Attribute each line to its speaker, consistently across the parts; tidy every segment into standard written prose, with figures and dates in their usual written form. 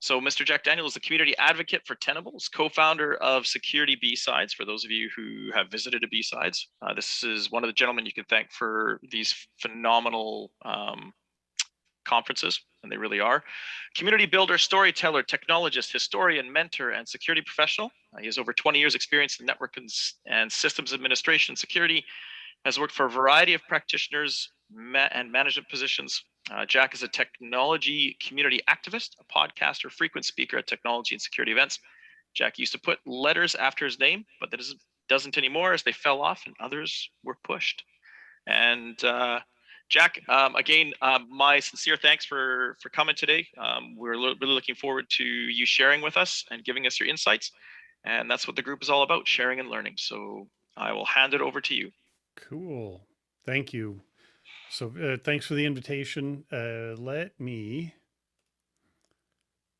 Speaker 1: So Mr. Jack Daniel is a community advocate for Tenables, co-founder of Security B-Sides, for those of you who have visited a B-Sides. This is one of the gentlemen you can thank for these phenomenal conferences, and they really are. Community builder, storyteller, technologist, historian, mentor, and security professional. He has over 20 years experience in network and systems administration security, has worked for a variety of practitioners and management positions. Jack is a technology community activist, a podcaster, frequent speaker at technology and security events. Jack used to put letters after his name, but that doesn't anymore, as they fell off and others were pushed. And Jack, again, my sincere thanks for coming today. We're really looking forward to you sharing with us and giving us your insights. And that's what the group is all about, sharing and learning. So I will hand it over to you.
Speaker 2: Cool. Thank you. So thanks for the invitation. Let me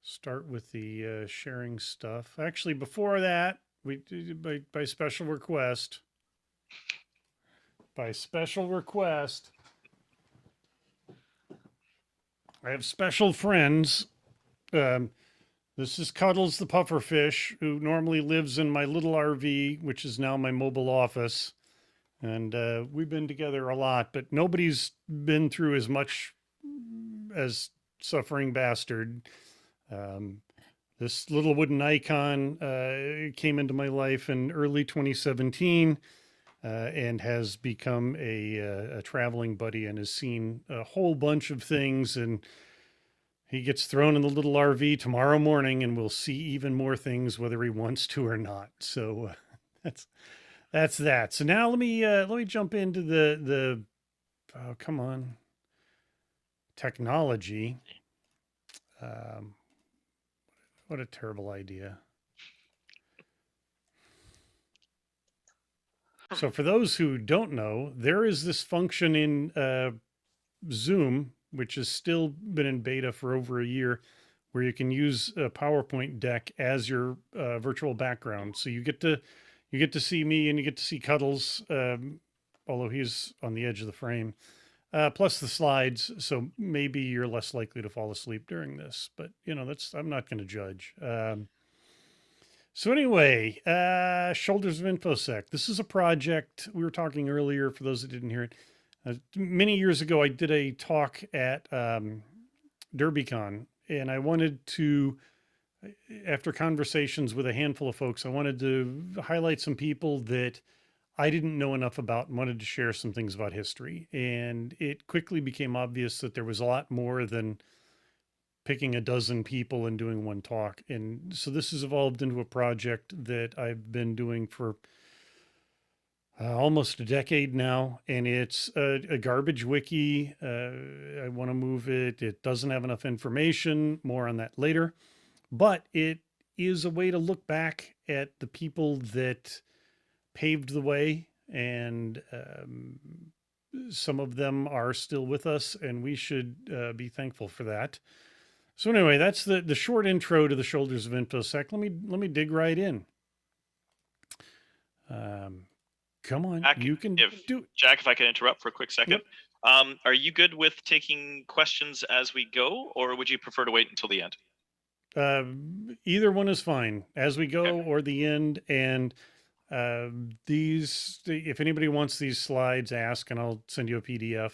Speaker 2: start with the sharing stuff. Actually, before that, we by special request, I have special friends. This is Cuddles the pufferfish, who normally lives in my little RV, which is now my mobile office. And we've been together a lot, but nobody's been through as much as Suffering Bastard. This little wooden icon came into my life in early 2017 and has become a traveling buddy and has seen a whole bunch of things. And he gets thrown in the little RV tomorrow morning and we'll see even more things, whether he wants to or not. So that's that. So now let me jump into the oh, come on, technology. What a terrible idea. So for those who don't know, there is this function in Zoom, which has still been in beta for over a year, where you can use a PowerPoint deck as your virtual background. So you get to see me and you get to see Cuddles, although he's on the edge of the frame, plus the slides. So maybe you're less likely to fall asleep during this, but I'm not going to judge. So anyway, Shoulders of InfoSec. This is a project we were talking earlier, for those that didn't hear it. Many years ago, I did a talk at DerbyCon, and I wanted to, after conversations with a handful of folks, I wanted to highlight some people that I didn't know enough about and wanted to share some things about history. And it quickly became obvious that there was a lot more than picking a dozen people and doing one talk. And so this has evolved into a project that I've been doing for almost a decade now, and it's a garbage wiki. I want to move it. It doesn't have enough information. More on that later. But it is a way to look back at the people that paved the way, and some of them are still with us, and we should be thankful for that. So anyway, that's the short intro to the Shoulders of InfoSec. Let me dig right in. Come on,
Speaker 1: Jack,
Speaker 2: you can do.
Speaker 1: Jack, if I can interrupt for a quick second. Yep. Are you good with taking questions as we go, or would you prefer to wait until the end?
Speaker 2: Either one is fine, as we go or the end. And if anybody wants these slides, ask, and I'll send you a PDF.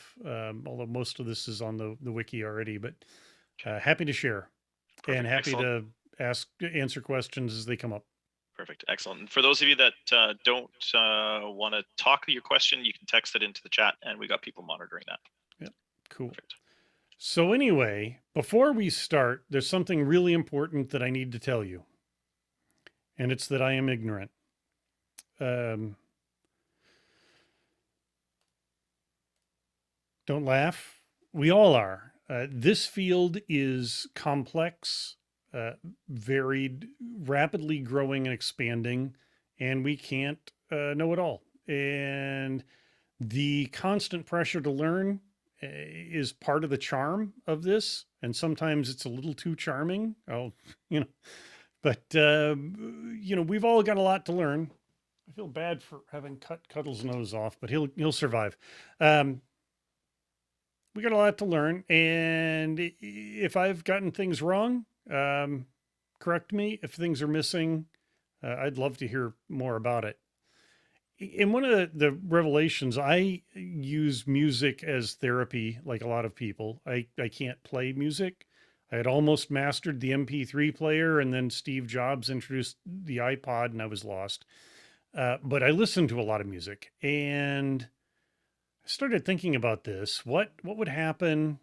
Speaker 2: Although most of this is on the wiki already, but happy to share. Perfect. And happy Excellent. To answer questions as they come up.
Speaker 1: Perfect. Excellent. And for those of you that don't want to talk your question, you can text it into the chat, and we got people monitoring that.
Speaker 2: Yep. Cool. Perfect. So anyway, before we start, there's something really important that I need to tell you. And it's that I am ignorant. Don't laugh. We all are. This field is complex, varied, rapidly growing and expanding, and we can't know it all. And the constant pressure to learn is part of the charm of this. And sometimes it's a little too charming. But we've all got a lot to learn. I feel bad for having cut Cuddle's nose off, but he'll survive. We got a lot to learn, and if I've gotten things wrong, Correct me if things are missing. I'd love to hear more about it. In one of the revelations, I use music as therapy, like a lot of people. I can't play music. I had almost mastered the MP3 player, and then Steve Jobs introduced the iPod, and I was lost. But I listened to a lot of music, and I started thinking about this. What would happen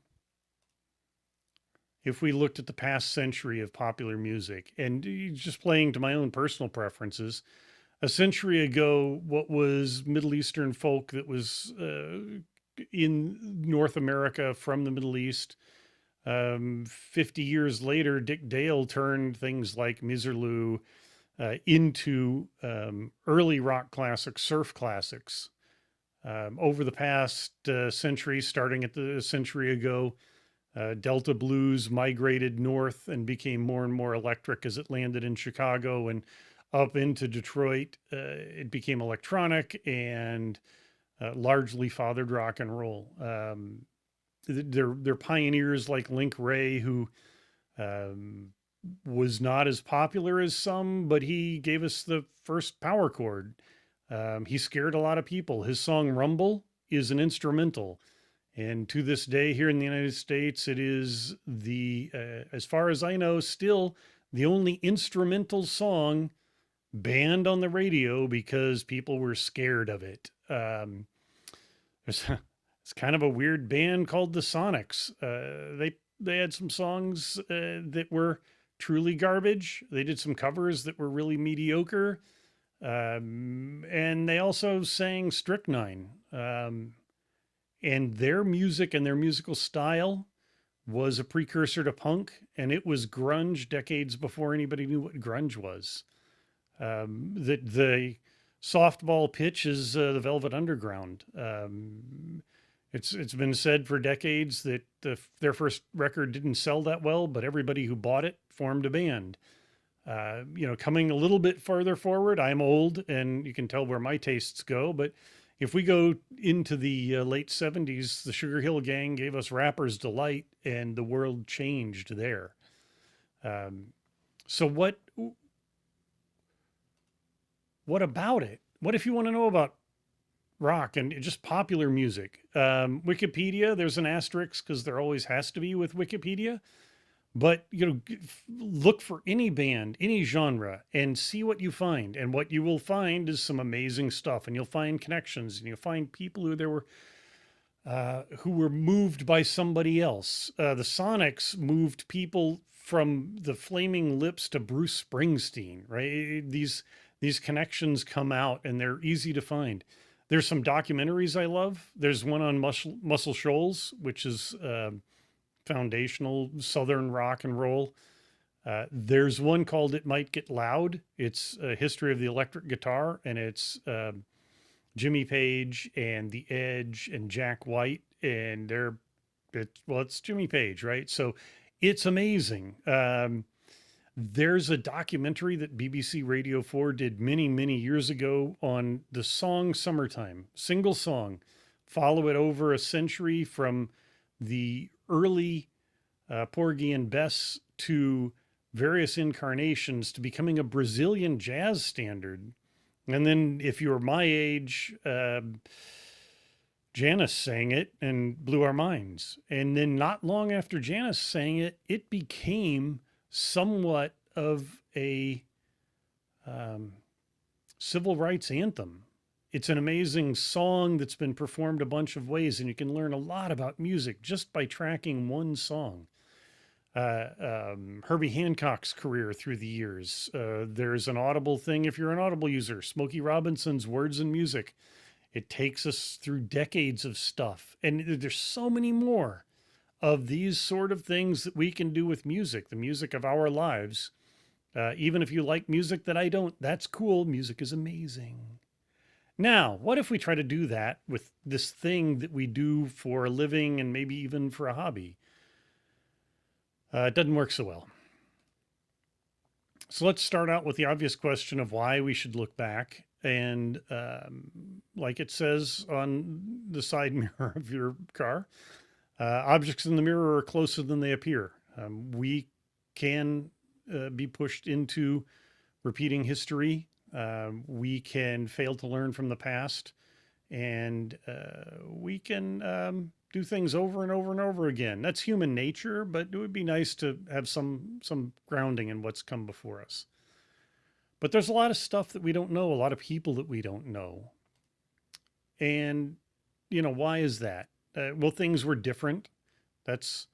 Speaker 2: if we looked at the past century of popular music? And just playing to my own personal preferences, a century ago, what was Middle Eastern folk that was in North America from the Middle East? 50 years later, Dick Dale turned things like Miserlou into early rock classics, surf classics. Over the past century, starting at the century ago, Delta blues migrated north and became more and more electric as it landed in Chicago and up into Detroit. It became electronic and largely fathered rock and roll. They're pioneers like Link Ray, who was not as popular as some, but he gave us the first power chord. He scared a lot of people. His song Rumble is an instrumental. And to this day here in the United States, it is as far as I know, still the only instrumental song banned on the radio because people were scared of it. It's kind of a weird band called the Sonics. They had some songs that were truly garbage. They did some covers that were really mediocre. And they also sang Strychnine. And their music and their musical style was a precursor to punk, and it was grunge decades before anybody knew what grunge was. The softball pitch is the Velvet Underground. It's been said for decades that their first record didn't sell that well, but everybody who bought it formed a band. Coming a little bit farther forward, I'm old, and you can tell where my tastes go, but if we go into the late 70s, the Sugar Hill Gang gave us Rapper's Delight, and the world changed there. So what about it? What if you want to know about rock and just popular music? Wikipedia, there's an asterisk because there always has to be with Wikipedia. But, look for any band, any genre, and see what you find. And what you will find is some amazing stuff. And you'll find connections, and you'll find people who were moved by somebody else. The Sonics moved people from the Flaming Lips to Bruce Springsteen, right? These connections come out, and they're easy to find. There's some documentaries I love. There's one on Muscle Shoals, which is foundational Southern rock and roll. There's one called It Might Get Loud. It's a history of the electric guitar, and it's Jimmy Page and The Edge and Jack White, and it's Jimmy Page, right? So it's amazing. There's a documentary that BBC Radio 4 did many, many years ago on the song Summertime, single song. Follow it over a century from the early Porgy and Bess to various incarnations to becoming a Brazilian jazz standard. And then if you were my age, Janis sang it and blew our minds. And then not long after Janis sang it, it became somewhat of a civil rights anthem. It's an amazing song that's been performed a bunch of ways, and you can learn a lot about music just by tracking one song. Herbie Hancock's career through the years. There's an Audible thing if you're an Audible user. Smokey Robinson's Words and Music. It takes us through decades of stuff. And there's so many more of these sort of things that we can do with music, the music of our lives. Even if you like music that I don't, that's cool. Music is amazing. Now, what if we try to do that with this thing that we do for a living and maybe even for a hobby? It doesn't work so well. So let's start out with the obvious question of why we should look back. And like it says on the side mirror of your car, objects in the mirror are closer than they appear. We can be pushed into repeating history. We can fail to learn from the past, and we can do things over and over and over again. That's human nature, but it would be nice to have some grounding in what's come before us. But there's a lot of stuff that we don't know, a lot of people that we don't know. And, why is that? Well, things were different. That's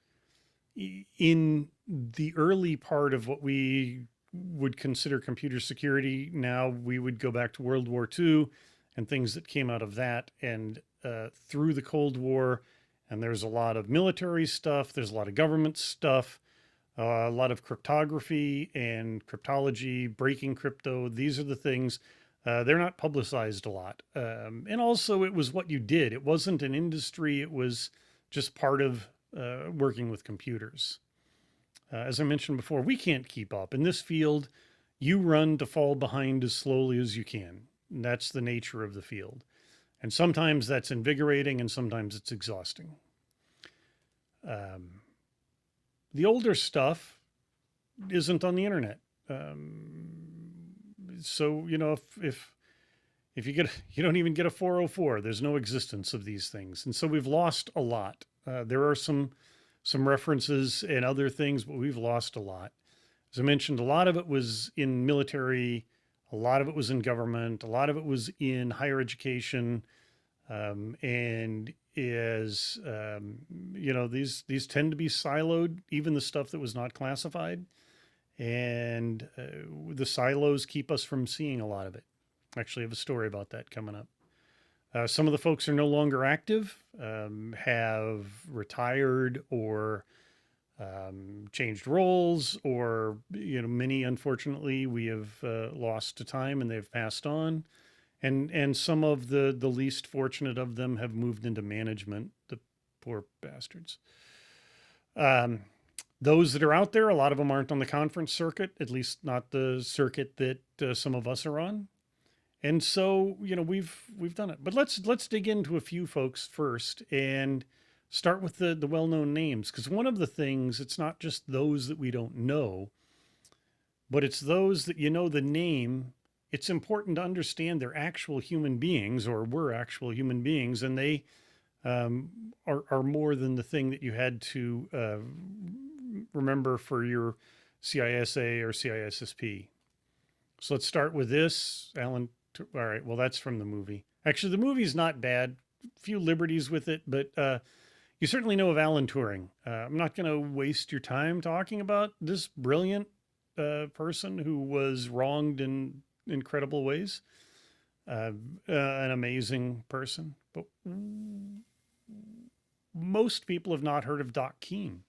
Speaker 2: in the early part of what we would consider computer security. Now we would go back to World War II and things that came out of that, and through the Cold War. And there's a lot of military stuff. There's a lot of government stuff, a lot of cryptography and cryptology, breaking crypto. These are the things. They're not publicized a lot. And also, it was what you did. It wasn't an industry. It was just part of working with computers. As I mentioned before, we can't keep up. In this field, you run to fall behind as slowly as you can. And that's the nature of the field. And sometimes that's invigorating and sometimes it's exhausting. The older stuff isn't on the internet. So, if you don't even get a 404, there's no existence of these things. And so we've lost a lot. There are some references and other things, but we've lost a lot. As I mentioned, a lot of it was in military, a lot of it was in government, a lot of it was in higher education. And these tend to be siloed, even the stuff that was not classified. And the silos keep us from seeing a lot of it. Actually, I have a story about that coming up. Some of the folks are no longer active, have retired or changed roles, or, many, unfortunately, we have lost to time and they've passed on. And some of the least fortunate of them have moved into management, the poor bastards. Those that are out there, a lot of them aren't on the conference circuit, at least not the circuit that some of us are on. And so, we've done it. But let's dig into a few folks first and start with the well-known names. Because one of the things, it's not just those that we don't know, but it's those that the name. It's important to understand they're actual human beings, or were actual human beings, and they are more than the thing that you had to remember for your CISA or CISSP. So let's start with this. All right, well, that's from the movie. Actually, the movie's not bad. A few liberties with it, but you certainly know of Alan Turing. I'm not going to waste your time talking about this brilliant person who was wronged in incredible ways. An amazing person. But most people have not heard of Doc Keane.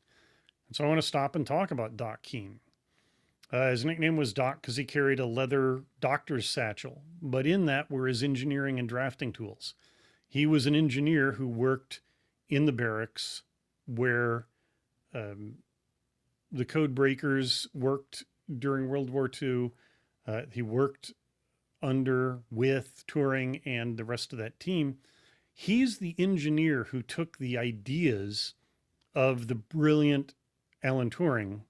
Speaker 2: And so I want to stop and talk about Doc Keane. His nickname was Doc because he carried a leather doctor's satchel, but in that were his engineering and drafting tools. He was an engineer who worked in the barracks where the code breakers worked during World War II. He worked with Turing and the rest of that team. He's the engineer who took the ideas of the brilliant Alan Turing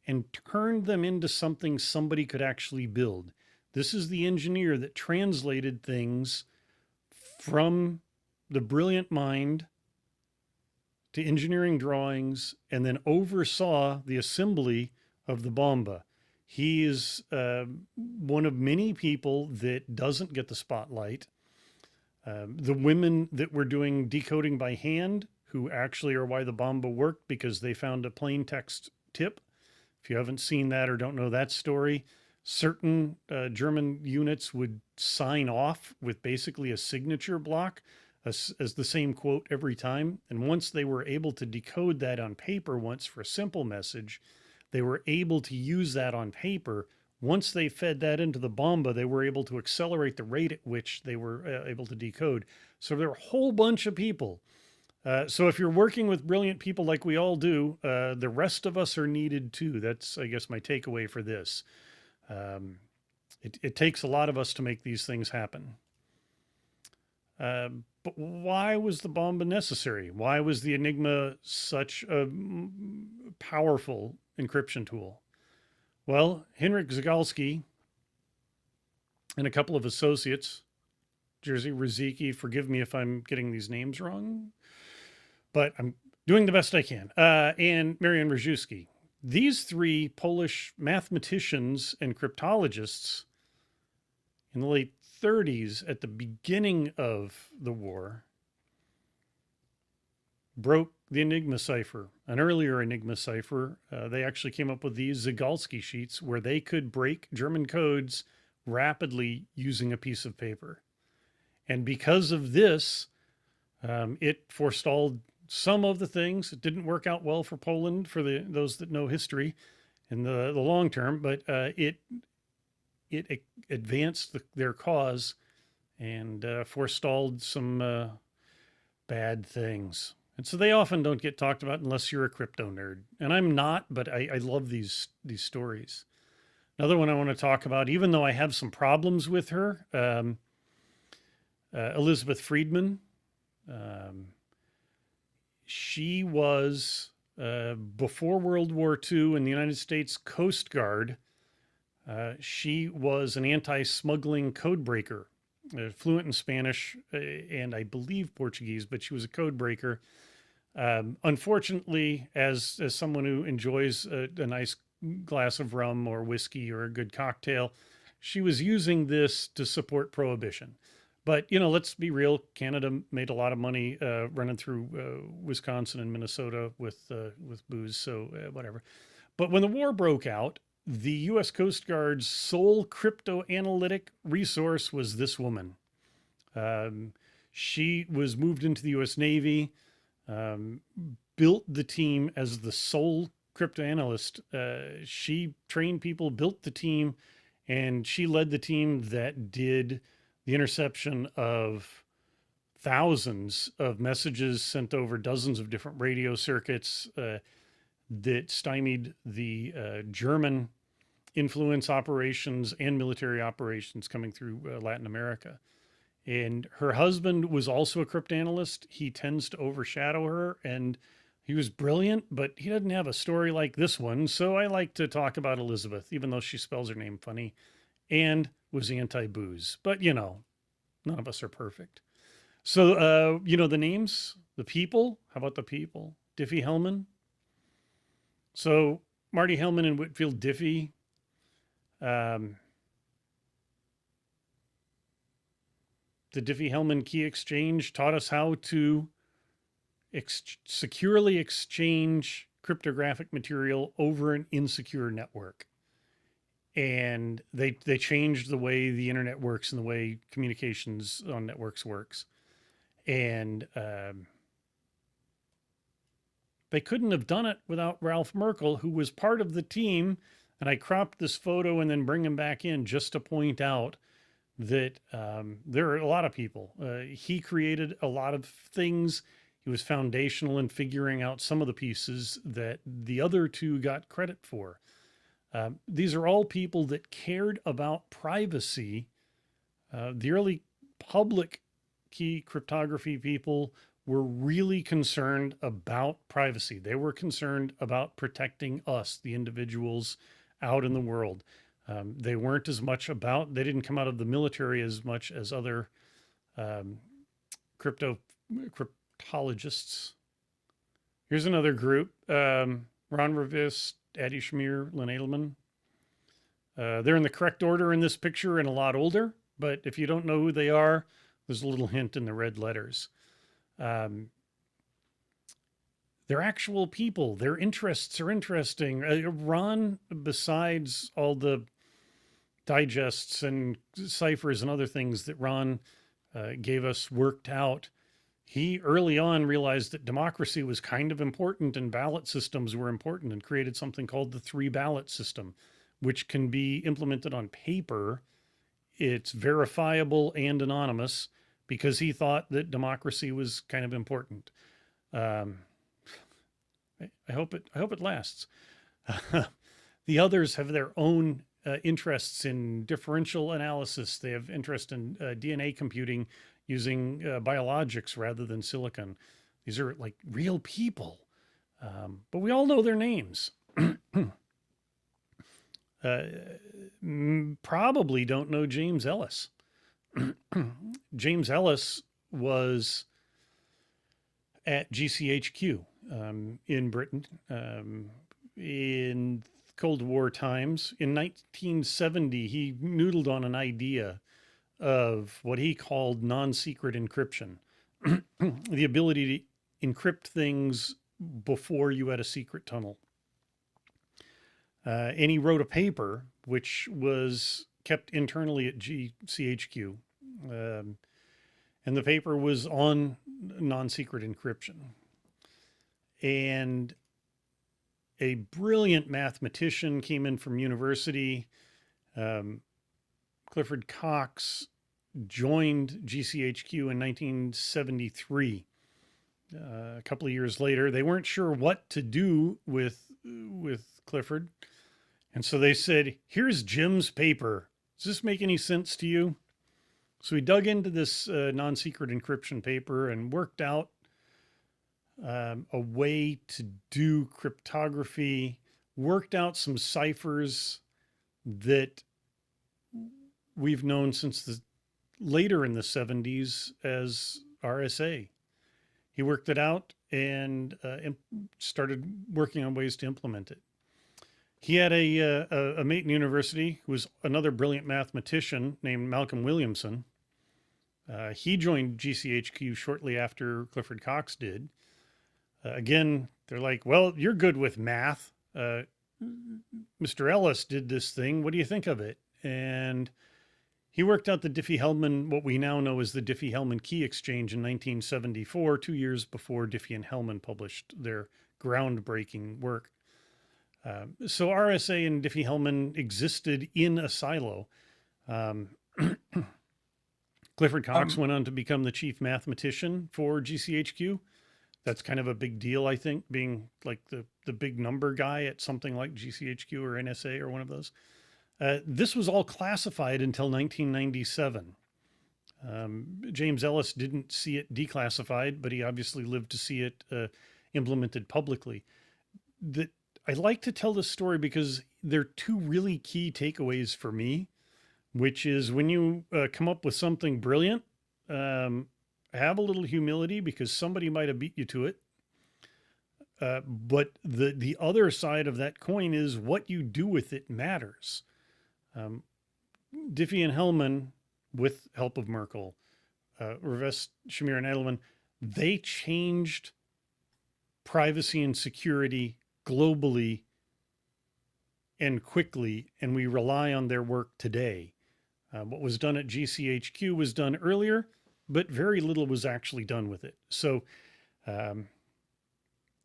Speaker 2: and turned them into something somebody could actually build. This is the engineer that translated things from the brilliant mind to engineering drawings and then oversaw the assembly of the Bomba. He is one of many people that doesn't get the spotlight. The women that were doing decoding by hand, who actually are why the Bomba worked, because they found a plain text tip. If you haven't seen that or don't know that story, certain German units would sign off with basically a signature block as the same quote every time. And once they were able to decode that on paper once for a simple message, they were able to use that on paper. Once they fed that into the Bomba, they were able to accelerate the rate at which they were able to decode. So there were a whole bunch of people. So if you're working with brilliant people like we all do, the rest of us are needed too. That's, I guess, my takeaway for this. It takes a lot of us to make these things happen. But why was the bomb necessary? Why was the Enigma such a powerful encryption tool? Well, Henryk Zygalski and a couple of associates, Jerzy Rizicki, forgive me if I'm getting these names wrong, but I'm doing the best I can, and Marian Rejewski. These three Polish mathematicians and cryptologists in the late 30s, at the beginning of the war, broke the Enigma cipher, an earlier Enigma cipher. They actually came up with these Zygalski sheets where they could break German codes rapidly using a piece of paper. And because of this, it forestalled some of the things. It didn't work out well for Poland, for those that know history in the long term, but it advanced their cause and forestalled some bad things. And so they often don't get talked about unless you're a crypto nerd. And I'm not, but I love these stories. Another one I want to talk about, even though I have some problems with her, Elizabeth Friedman. She was, before World War II in the United States Coast Guard, she was an anti-smuggling code breaker, fluent in Spanish and I believe Portuguese, but she was a code breaker. Unfortunately, as someone who enjoys a nice glass of rum or whiskey or a good cocktail, she was using this to support prohibition. But, you know, let's be real. Canada made a lot of money running through Wisconsin and Minnesota with booze, so whatever. But when the war broke out, the U.S. Coast Guard's sole crypto analytic resource was this woman. She was moved into the U.S. Navy, built the team as the sole crypto analyst. She trained people, built the team, and she led the team that did the interception of thousands of messages sent over dozens of different radio circuits that stymied the German influence operations and military operations coming through Latin America. And her husband was also a cryptanalyst. He tends to overshadow her, and he was brilliant, but he doesn't have a story like this one. So I like to talk about Elizabeth, even though she spells her name funny, and was anti-booze. But, you know, none of us are perfect. So, you know, the names, the people, how about the people? Diffie-Hellman. So Marty Hellman and Whitfield Diffie, the Diffie-Hellman key exchange taught us how to securely exchange cryptographic material over an insecure network. And they changed the way the internet works and the way communications on networks works. And they couldn't have done it without Ralph Merkel, who was part of the team. And I cropped this photo and then bring him back in just to point out that there are a lot of people. He created a lot of things. He was foundational in figuring out some of the pieces that the other two got credit for. These are all people that cared about privacy. The early public key cryptography people were really concerned about privacy. They were concerned about protecting us, the individuals out in the world. They weren't as much about, they didn't come out of the military as much as other cryptologists. Here's another group, Ron Rivest, Adi Shamir, Lynn Edelman. They're in the correct order in this picture and a lot older, but if you don't know who they are, there's a little hint in the red letters. They're actual people. Their interests are interesting. Ron, besides all the digests and ciphers and other things that Ron gave us worked out, he early on realized that democracy was kind of important and ballot systems were important and created something called the 3-ballot system, which can be implemented on paper. It's verifiable and anonymous because he thought that democracy was kind of important. I hope it lasts. The others have their own interests in differential analysis. They have interest in DNA computing using biologics rather than silicon. These are like real people, but we all know their names. Probably don't know James Ellis. James Ellis was at GCHQ in Britain in Cold War times. In 1970, he noodled on an idea of what he called non-secret encryption, the ability to encrypt things before you had a secret tunnel. And he wrote a paper which was kept internally at GCHQ. And the paper was on non-secret encryption. And a brilliant mathematician came in from university. Clifford Cox joined GCHQ in 1973. A couple of years later, they weren't sure what to do with Clifford. And so they said, here's Jim's paper. Does this make any sense to you? So we dug into this non-secret encryption paper and worked out a way to do cryptography, worked out some ciphers that we've known since later in the 70s as RSA. He worked it out and started working on ways to implement it. He had a mate in university who was another brilliant mathematician named Malcolm Williamson. He joined GCHQ shortly after Clifford Cox did. Again, they're like, well, you're good with math. Mr. Ellis did this thing. What do you think of it? And he worked out the Diffie-Hellman, what we now know as the Diffie-Hellman key exchange in 1974, 2 years before Diffie and Hellman published their groundbreaking work. So RSA and Diffie-Hellman existed in a silo. Clifford Cox went on to become the chief mathematician for GCHQ. That's kind of a big deal, I think, being like the big number guy at something like GCHQ or NSA or one of those. This was all classified until 1997. James Ellis didn't see it declassified, but he obviously lived to see it implemented publicly. I like to tell this story because there are two really key takeaways for me, which is when you come up with something brilliant, have a little humility because somebody might have beat you to it. But the other side of that coin is what you do with it matters. Diffie and Hellman, with help of Merkle, Rivest, Shamir, and Edelman, they changed privacy and security globally and quickly, and we rely on their work today. What was done at GCHQ was done earlier, but very little was actually done with it. So,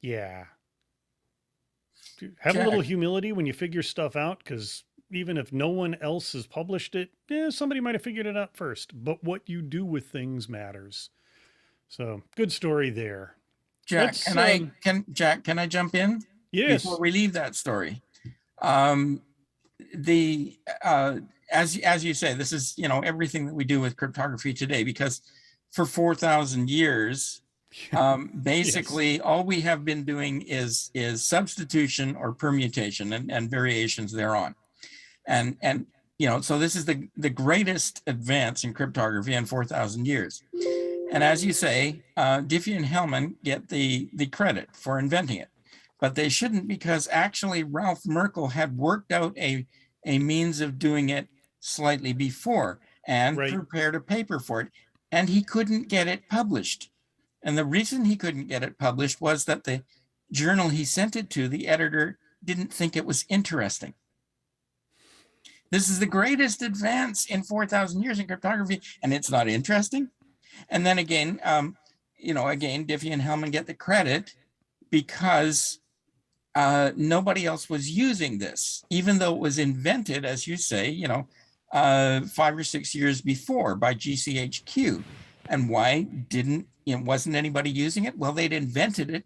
Speaker 2: yeah. Have a little humility when you figure stuff out, because even if no one else has published it, somebody might have figured it out first. But what you do with things matters. So, good story there.
Speaker 3: Jack, can I jump in?
Speaker 2: Yes.
Speaker 3: Before we leave that story. As you say, this is, everything that we do with cryptography today, because for 4,000 years, basically yes, all we have been doing is substitution or permutation and variations thereon. And so this is the greatest advance in cryptography in 4,000 years. And as you say, Diffie and Hellman get the credit for inventing it, but they shouldn't, because actually Ralph Merkle had worked out a means of doing it slightly before and prepared a paper for it, and he couldn't get it published. And the reason he couldn't get it published was that the journal he sent it to, the editor, didn't think it was interesting. This is the greatest advance in 4,000 years in cryptography, and it's not interesting. And then again, Diffie and Hellman get the credit because nobody else was using this, even though it was invented, as you say, 5 or 6 years before by GCHQ. And why wasn't anybody using it? Well, they'd invented it,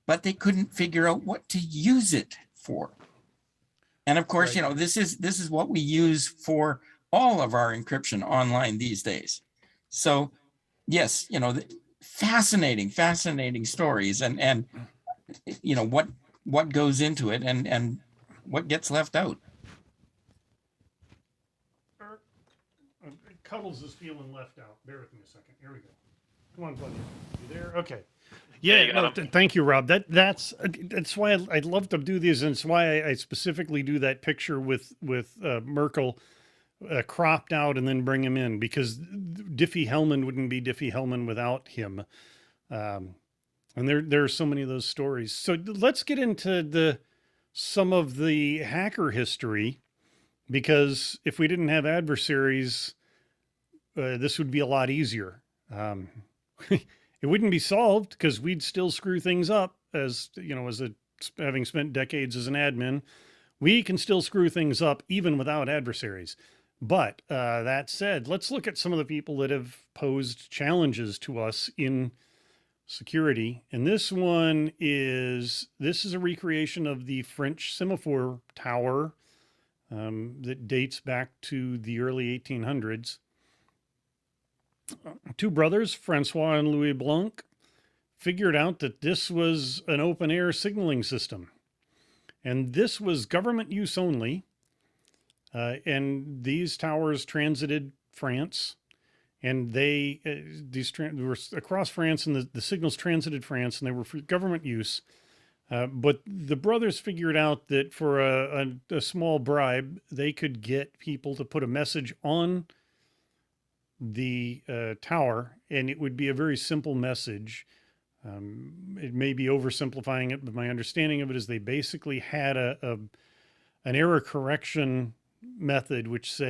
Speaker 3: but they couldn't figure out what to use it for. And of course, this is what we use for all of our encryption online these days. So yes, fascinating stories, and what goes into it, and what gets left out.
Speaker 2: Cuddles is feeling left out. Bear with me a second. Here we go. Come on, buddy. You there? Okay.
Speaker 1: Yeah,
Speaker 2: Yeah,
Speaker 1: you got
Speaker 2: no,
Speaker 1: 'em.
Speaker 2: thank you, Rob. That's why I'd love to do these, and it's why I specifically do that picture with Merkel cropped out and then bring him in, because Diffie-Hellman wouldn't be Diffie-Hellman without him. And there are so many of those stories. So let's get into some of the hacker history, because if we didn't have adversaries, this would be a lot easier. It wouldn't be solved because we'd still screw things up, as having spent decades as an admin. We can still screw things up even without adversaries. But that said, let's look at some of the people that have posed challenges to us in security. And this is a recreation of the French semaphore tower that dates back to the early 1800s. Two brothers, Francois and Louis Blanc, figured out that this was an open air signaling system. And this was government use only. And these towers transited France. And they were across France, and the signals transited France, and they were for government use. But the brothers figured out that for a small bribe, they could get people to put a message on the tower, and it would be a very simple message. It may be oversimplifying it, but my understanding of it is they basically had an error correction method which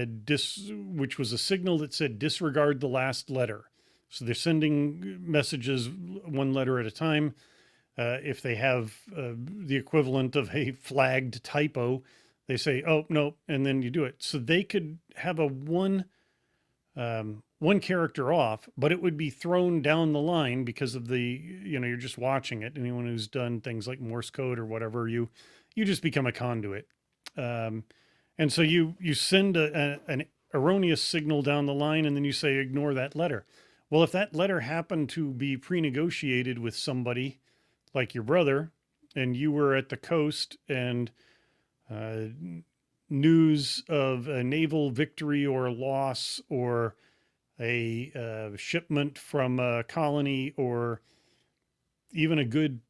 Speaker 2: was a signal that said disregard the last letter. So they're sending messages one letter at a time. If they have the equivalent of a flagged typo, they say, oh, no, and then you do it. So they could have a one character off, but it would be thrown down the line because of you're just watching it. Anyone who's done things like Morse code or whatever, you just become a conduit. And so you send an erroneous signal down the line, and then you say, ignore that letter. Well, if that letter happened to be pre-negotiated with somebody like your brother, and you were at the coast, and news of a naval victory or loss, or a shipment from a colony, or even a good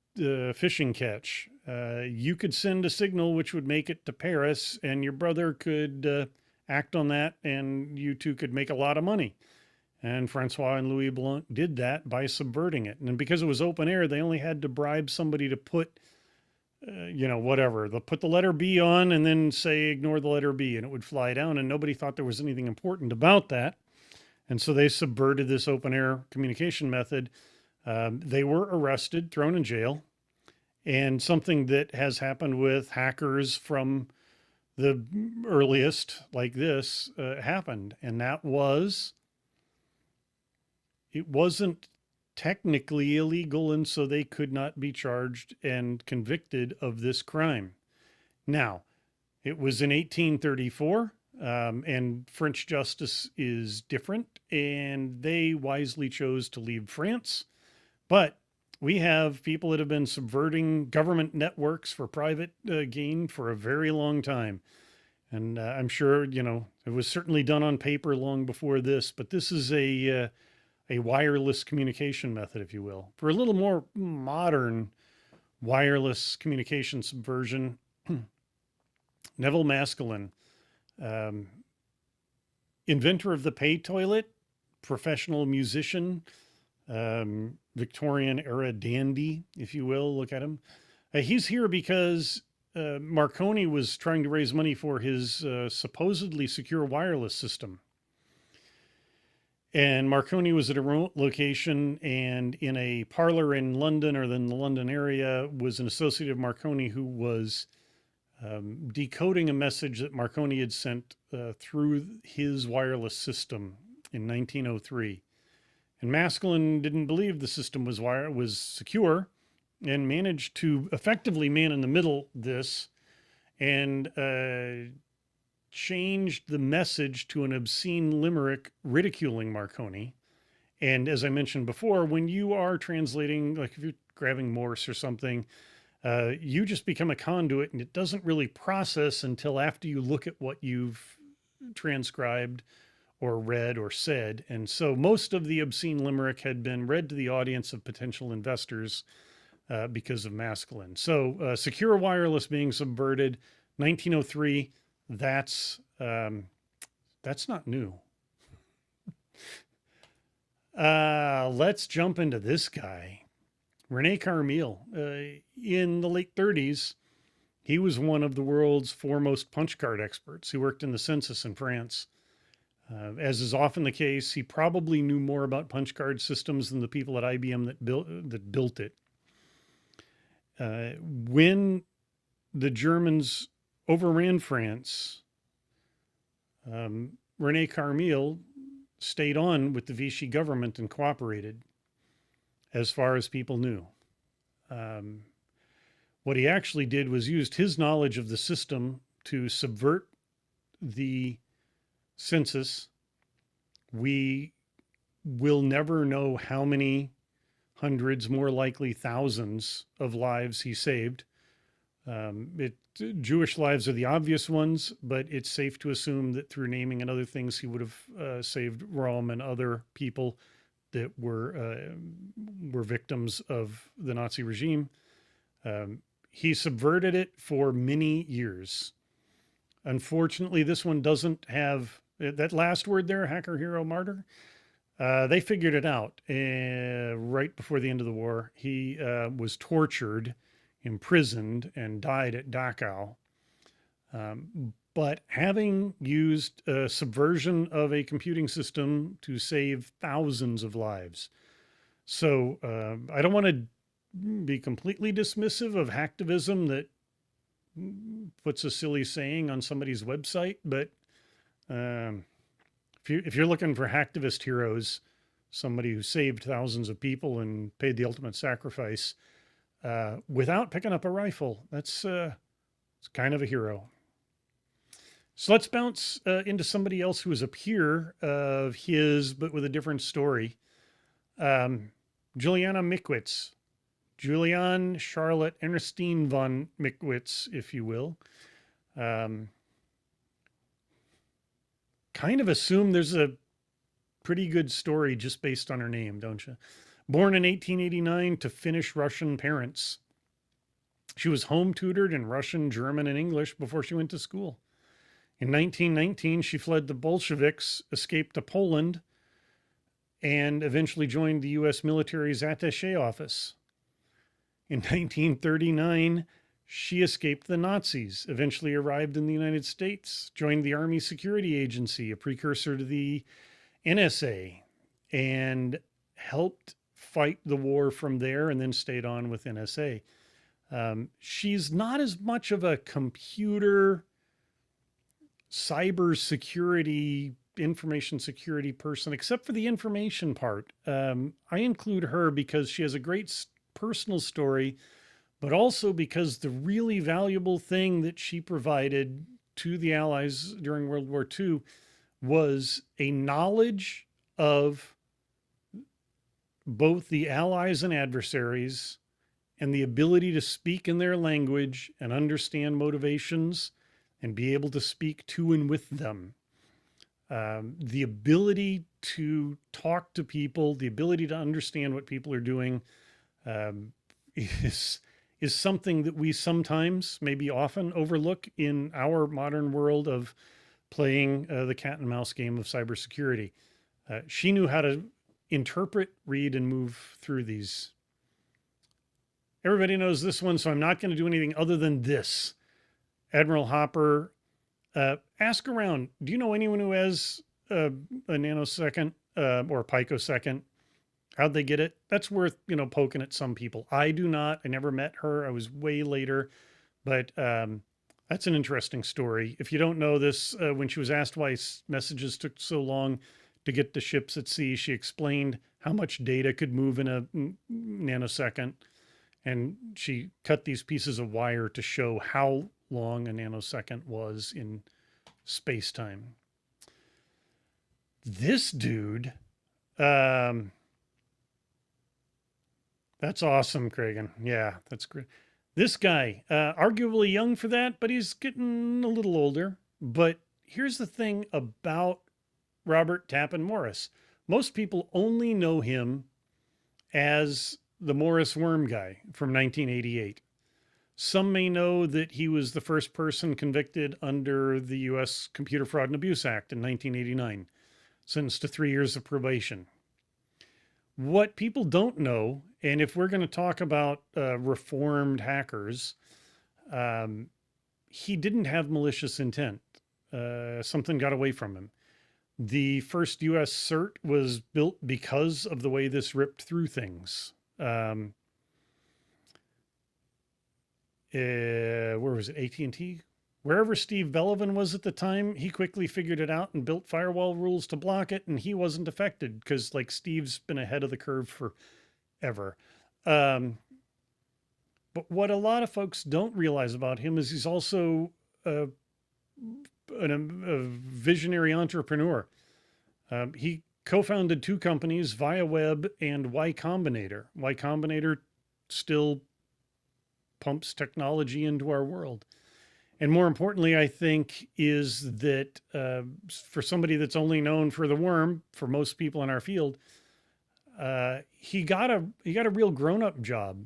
Speaker 2: fishing catch, you could send a signal which would make it to Paris, and your brother could act on that, and you two could make a lot of money. And Francois and Louis Blanc did that by subverting it. And because it was open air, they only had to bribe somebody to put, whatever. They'll put the letter B on and then say, ignore the letter B, and it would fly down. And nobody thought there was anything important about that. And so they subverted this open air communication method. They were arrested, thrown in jail. And something that has happened with hackers from the earliest, like this, happened. And that was, it wasn't technically illegal, and so they could not be charged and convicted of this crime. Now, it was in 1834, and French justice is different, and they wisely chose to leave France. But we have people that have been subverting government networks for private gain for a very long time. And I'm sure, it was certainly done on paper long before this, but this is a wireless communication method, if you will. For a little more modern wireless communication subversion, Neville Maskelyne, inventor of the pay toilet, professional musician, Victorian era dandy, if you will, look at him. He's here because Marconi was trying to raise money for his supposedly secure wireless system. And Marconi was at a remote location, and in a parlor in London, or in the London area, was an associate of Marconi who was decoding a message that Marconi had sent through his wireless system in 1903. And Maskelyne didn't believe the system was secure, and managed to effectively man in the middle this, and changed the message to an obscene limerick ridiculing Marconi, And as I mentioned before, when you are translating, like if you're grabbing Morse or something, you just become a conduit, and it doesn't really process until after you look at what you've transcribed or read or said. And so most of the obscene limerick had been read to the audience of potential investors because of masculine. So secure wireless being subverted, 1903. That's not new. Let's jump into this guy, Renee Carmel. In the late 30s, he was one of the world's foremost punch card experts. He worked in the census in France. As is often the case, he probably knew more about punch card systems than the people at IBM that built it. When the Germans overran France, Renee Carmel stayed on with the Vichy government and cooperated, as far as people knew. What he actually did was used his knowledge of the system to subvert the census. We will never know how many hundreds, more likely thousands of lives he saved. Jewish lives are the obvious ones, but it's safe to assume that through naming and other things, he would have saved Rome and other people that were victims of the Nazi regime. He subverted it for many years. Unfortunately, this one doesn't have that last word there, hacker, hero, martyr. They figured it out right before the end of the war. He was tortured, imprisoned, and died at Dachau. But having used a subversion of a computing system to save thousands of lives. So I don't want to be completely dismissive of hacktivism that puts a silly saying on somebody's website, but if you're looking for hacktivist heroes, somebody who saved thousands of people and paid the ultimate sacrifice without picking up a rifle, it's kind of a hero. So let's bounce into somebody else who is a peer of his, but with a different story. Juliana Mickwitz. Julian Charlotte Ernestine von Mickwitz, if you will. Kind of assume there's a pretty good story just based on her name, don't you? Born in 1889 to Finnish Russian parents. She was home tutored in Russian, German, and English before she went to school. In 1919, she fled the Bolsheviks, escaped to Poland, and eventually joined the U.S. military's attaché office. In 1939, she escaped the Nazis, eventually arrived in the United States, joined the Army Security Agency, a precursor to the NSA, and helped fight the war from there and then stayed on with NSA. She's not as much of a computer, cyber security, information security person, except for the information part. I include her because she has a great personal story, but also because the really valuable thing that she provided to the Allies during World War II was a knowledge of both the Allies and adversaries and the ability to speak in their language and understand motivations and be able to speak to and with them. The ability to talk to people, the ability to understand what people are doing, is something that we sometimes, maybe often, overlook in our modern world of playing the cat and mouse game of cybersecurity. She knew how to interpret, read, and move through these. Everybody knows this one, so I'm not going to do anything other than this. Admiral Hopper, ask around. Do you know anyone who has a nanosecond or a picosecond? How'd they get it? That's worth, poking at some people. I do not. I never met her. I was way later, but that's an interesting story. If you don't know this, when she was asked why messages took so long to get to ships at sea, she explained how much data could move in a nanosecond. And she cut these pieces of wire to show how long a nanosecond was in space-time. This dude, That's awesome, Kragan. Yeah, that's great. This guy, arguably young for that, but he's getting a little older. But here's the thing about Robert Tappenmorris. Most people only know him as the Morris worm guy from 1988. Some may know that he was the first person convicted under the U.S. Computer Fraud and Abuse Act in 1989, sentenced to 3 years of probation. What people don't know, and if we're going to talk about reformed hackers, he didn't have malicious intent. Something got away from him. The first US cert was built because of the way this ripped through things. Where was it? AT&T? Wherever Steve Bellevin was at the time, he quickly figured it out and built firewall rules to block it, and he wasn't affected because, like, Steve's been ahead of the curve forever. But what a lot of folks don't realize about him is he's also a visionary entrepreneur. He co-founded 2 companies, ViaWeb and Y Combinator. Y Combinator still pumps technology into our world. And more importantly, I think, is that for somebody that's only known for the worm, for most people in our field, he got a real grown-up job.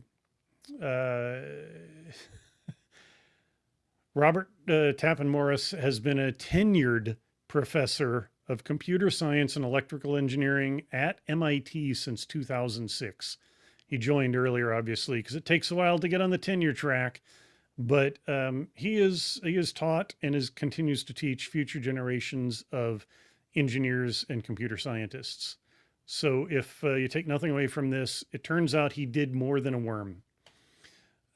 Speaker 2: Robert Tappenmorris has been a tenured professor of computer science and electrical engineering at MIT since 2006. He joined earlier, obviously, because it takes a while to get on the tenure track. But he is taught and continues to teach future generations of engineers and computer scientists. So if you take nothing away from this, it turns out he did more than a worm.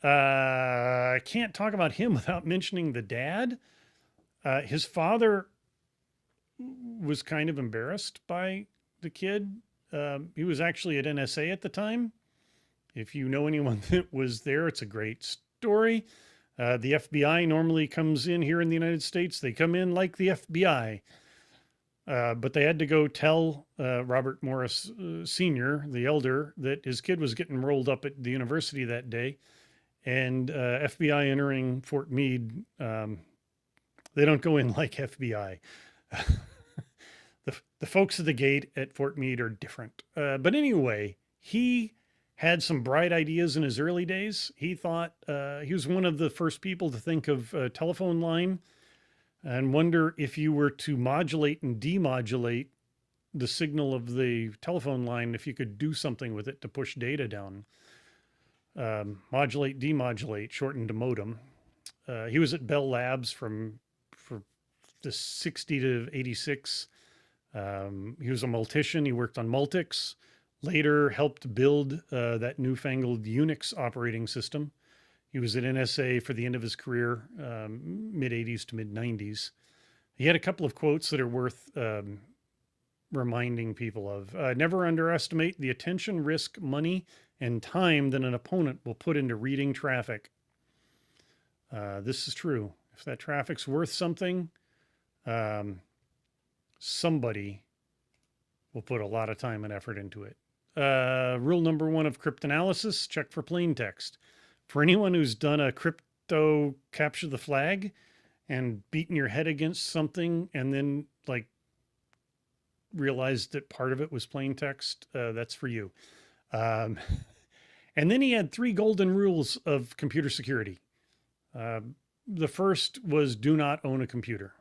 Speaker 2: I can't talk about him without mentioning the dad. His father was kind of embarrassed by the kid. He was actually at NSA at the time. If you know anyone that was there, it's a great story. The FBI normally comes in here in the United States. They come in like the FBI. But they had to go tell Robert Morris Sr., the elder, that his kid was getting rolled up at the university that day. And FBI entering Fort Meade, they don't go in like FBI. The folks at the gate at Fort Meade are different. But anyway, he had some bright ideas in his early days. He thought he was one of the first people to think of a telephone line and wonder if you were to modulate and demodulate the signal of the telephone line, if you could do something with it to push data down. Modulate, demodulate, shortened to modem. He was at Bell Labs for the 60 to 86. He was a multician. He worked on Multics. Later helped build that newfangled Unix operating system. He was at NSA for the end of his career, mid-80s to mid-90s. He had a couple of quotes that are worth reminding people of. Never underestimate the attention, risk, money, and time that an opponent will put into reading traffic. This is true. If that traffic's worth something, somebody will put a lot of time and effort into it. Rule number 1 of cryptanalysis, check for plain text. For anyone who's done a crypto capture the flag and beaten your head against something and then realized that part of it was plain text, that's for you. And then he had 3 golden rules of computer security. The first was do not own a computer.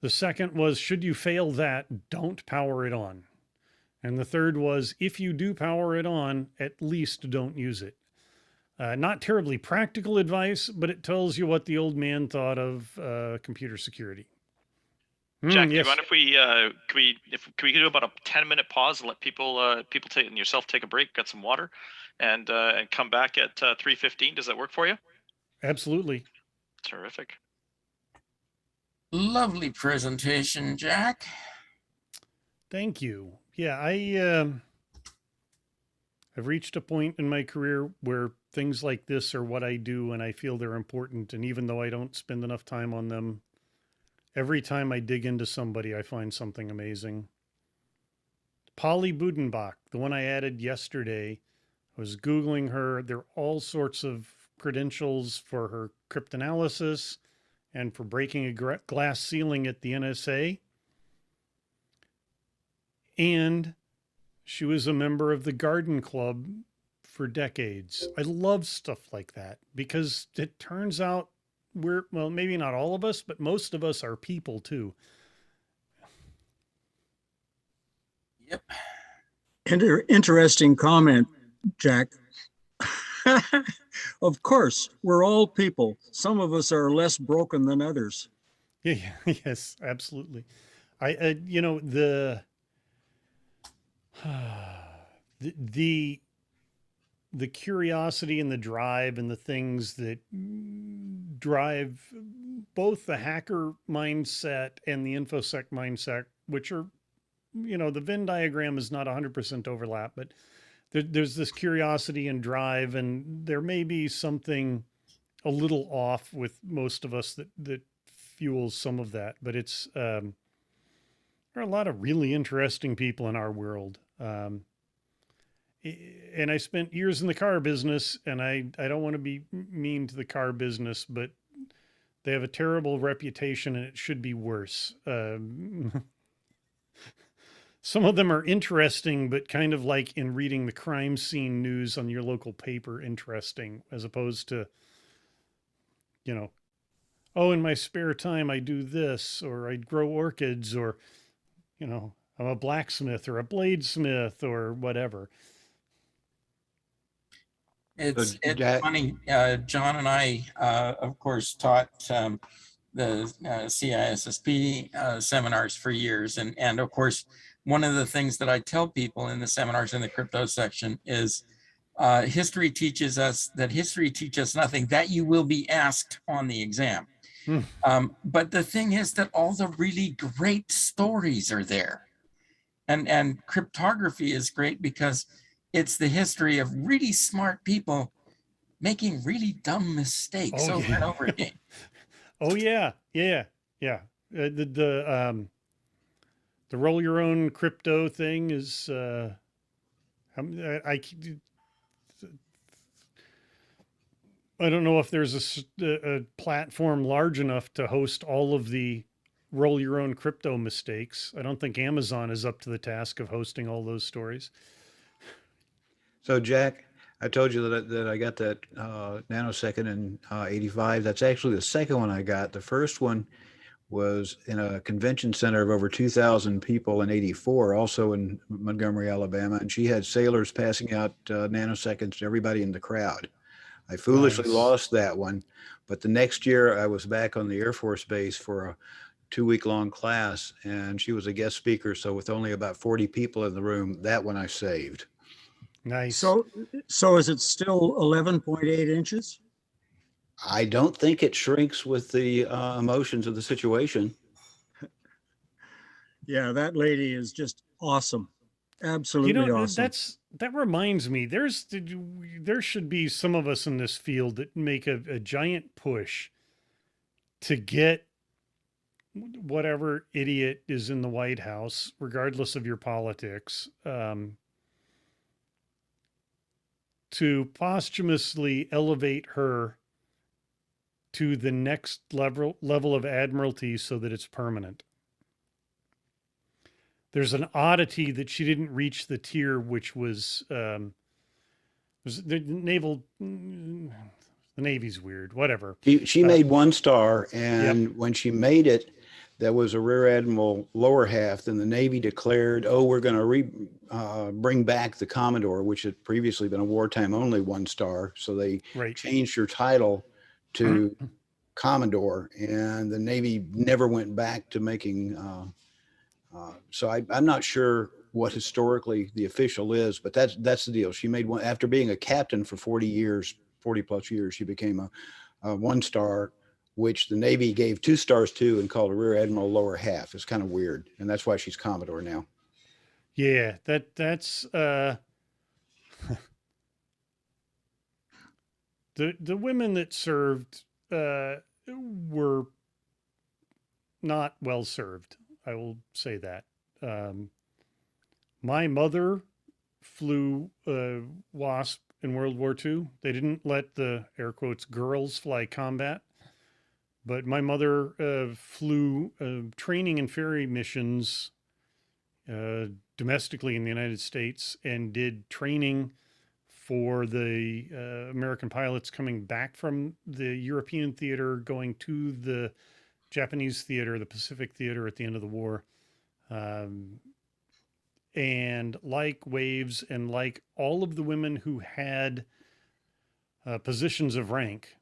Speaker 2: The second was, should you fail that, don't power it on. And the third was, if you do power it on, at least don't use it. Not terribly practical advice, but it tells you what the old man thought of computer security.
Speaker 1: Jack,
Speaker 2: Yes.
Speaker 1: do you mind if we do about a 10-minute pause and let people take and yourself take a break, get some water, and come back at 3:15? Does that work for you? Absolutely. Terrific.
Speaker 3: Lovely presentation, Jack.
Speaker 2: Thank you. Yeah, I've reached a point in my career where things like this are what I do, and I feel they're important. And even though I don't spend enough time on them, every time I dig into somebody, I find something amazing. Polly Budenbach, the one I added yesterday, I was Googling her. There are all sorts of credentials for her cryptanalysis and for breaking a glass ceiling at the NSA. And she was a member of the Garden Club for decades. I love stuff like that because it turns out well, maybe not all of us, but most of us are people too.
Speaker 3: Yep.
Speaker 4: Interesting comment, Jack. Of course, we're all people. Some of us are less broken than others.
Speaker 2: Yeah, yes, absolutely. You know, the the curiosity and the drive and the things that drive both the hacker mindset and the InfoSec mindset, which are, you know, the Venn diagram is not 100% overlap, but there's this curiosity and drive, and there may be something a little off with most of us that fuels some of that, but it's there are a lot of really interesting people in our world. And I spent years in the car business, and I don't want to be mean to the car business, but they have a terrible reputation and it should be worse. Some of them are interesting, but kind of like in reading the crime scene news on your local paper, interesting, as opposed to, you know, oh, in my spare time, I do this, or I grow orchids, or, you know, I'm a blacksmith or a bladesmith or whatever.
Speaker 3: It's
Speaker 5: Jack-
Speaker 3: funny. John and I, of course, taught the CISSP seminars for years. And of course, one of the things that I tell people in the seminars in the crypto section is history teaches us nothing, that you will be asked on the exam. But the thing is that all the really great stories are there. And cryptography is great because it's the history of really smart people making really dumb mistakes over and over again.
Speaker 2: Oh yeah. The roll your own crypto thing is I don't know if there's a platform large enough to host all of the roll your own crypto mistakes. I don't think Amazon is up to the task of hosting all those stories.
Speaker 5: So Jack, I told you that I got that nanosecond in 85. That's actually the second one I got. The first one was in a convention center of over 2,000 people in 84, also in Montgomery, Alabama. And she had sailors passing out nanoseconds to everybody in the crowd. I foolishly lost that one. But the next year I was back on the Air Force Base for a 2-week-long class, and she was a guest speaker. So with only about 40 people in the room, that one I saved.
Speaker 2: Nice.
Speaker 4: So is it still 11.8 inches?
Speaker 5: I don't think it shrinks with the emotions of the situation.
Speaker 4: Yeah, that lady is just awesome. Absolutely awesome.
Speaker 2: That reminds me, there should be some of us in this field that make a giant push to get whatever idiot is in the White House, regardless of your politics, to posthumously elevate her to the next level of admiralty so that it's permanent. There's an oddity that she didn't reach the tier, which was the naval. The Navy's weird. Whatever.
Speaker 5: She made 1 star, and when she made it, there was a Rear Admiral lower half. Then the Navy declared, "Oh, we're going to bring back the Commodore," which had previously been a wartime only 1 star. So they changed her title to Commodore, and the Navy never went back to making. So I'm not sure what historically the official is, but that's the deal. She made one after being a captain for 40 plus years. She became a 1 star, which the Navy gave 2 stars to and called a Rear Admiral lower half. It's kind of weird, and that's why she's Commodore now.
Speaker 2: Yeah, that's the women that served were not well served. I will say that. My mother flew Wasp in World War II. They didn't let the, air quotes, girls fly combat. But my mother flew training and ferry missions domestically in the United States and did training for the American pilots coming back from the European theater, going to the Japanese theater, the Pacific theater at the end of the war. And like Waves and like all of the women who had positions of rank,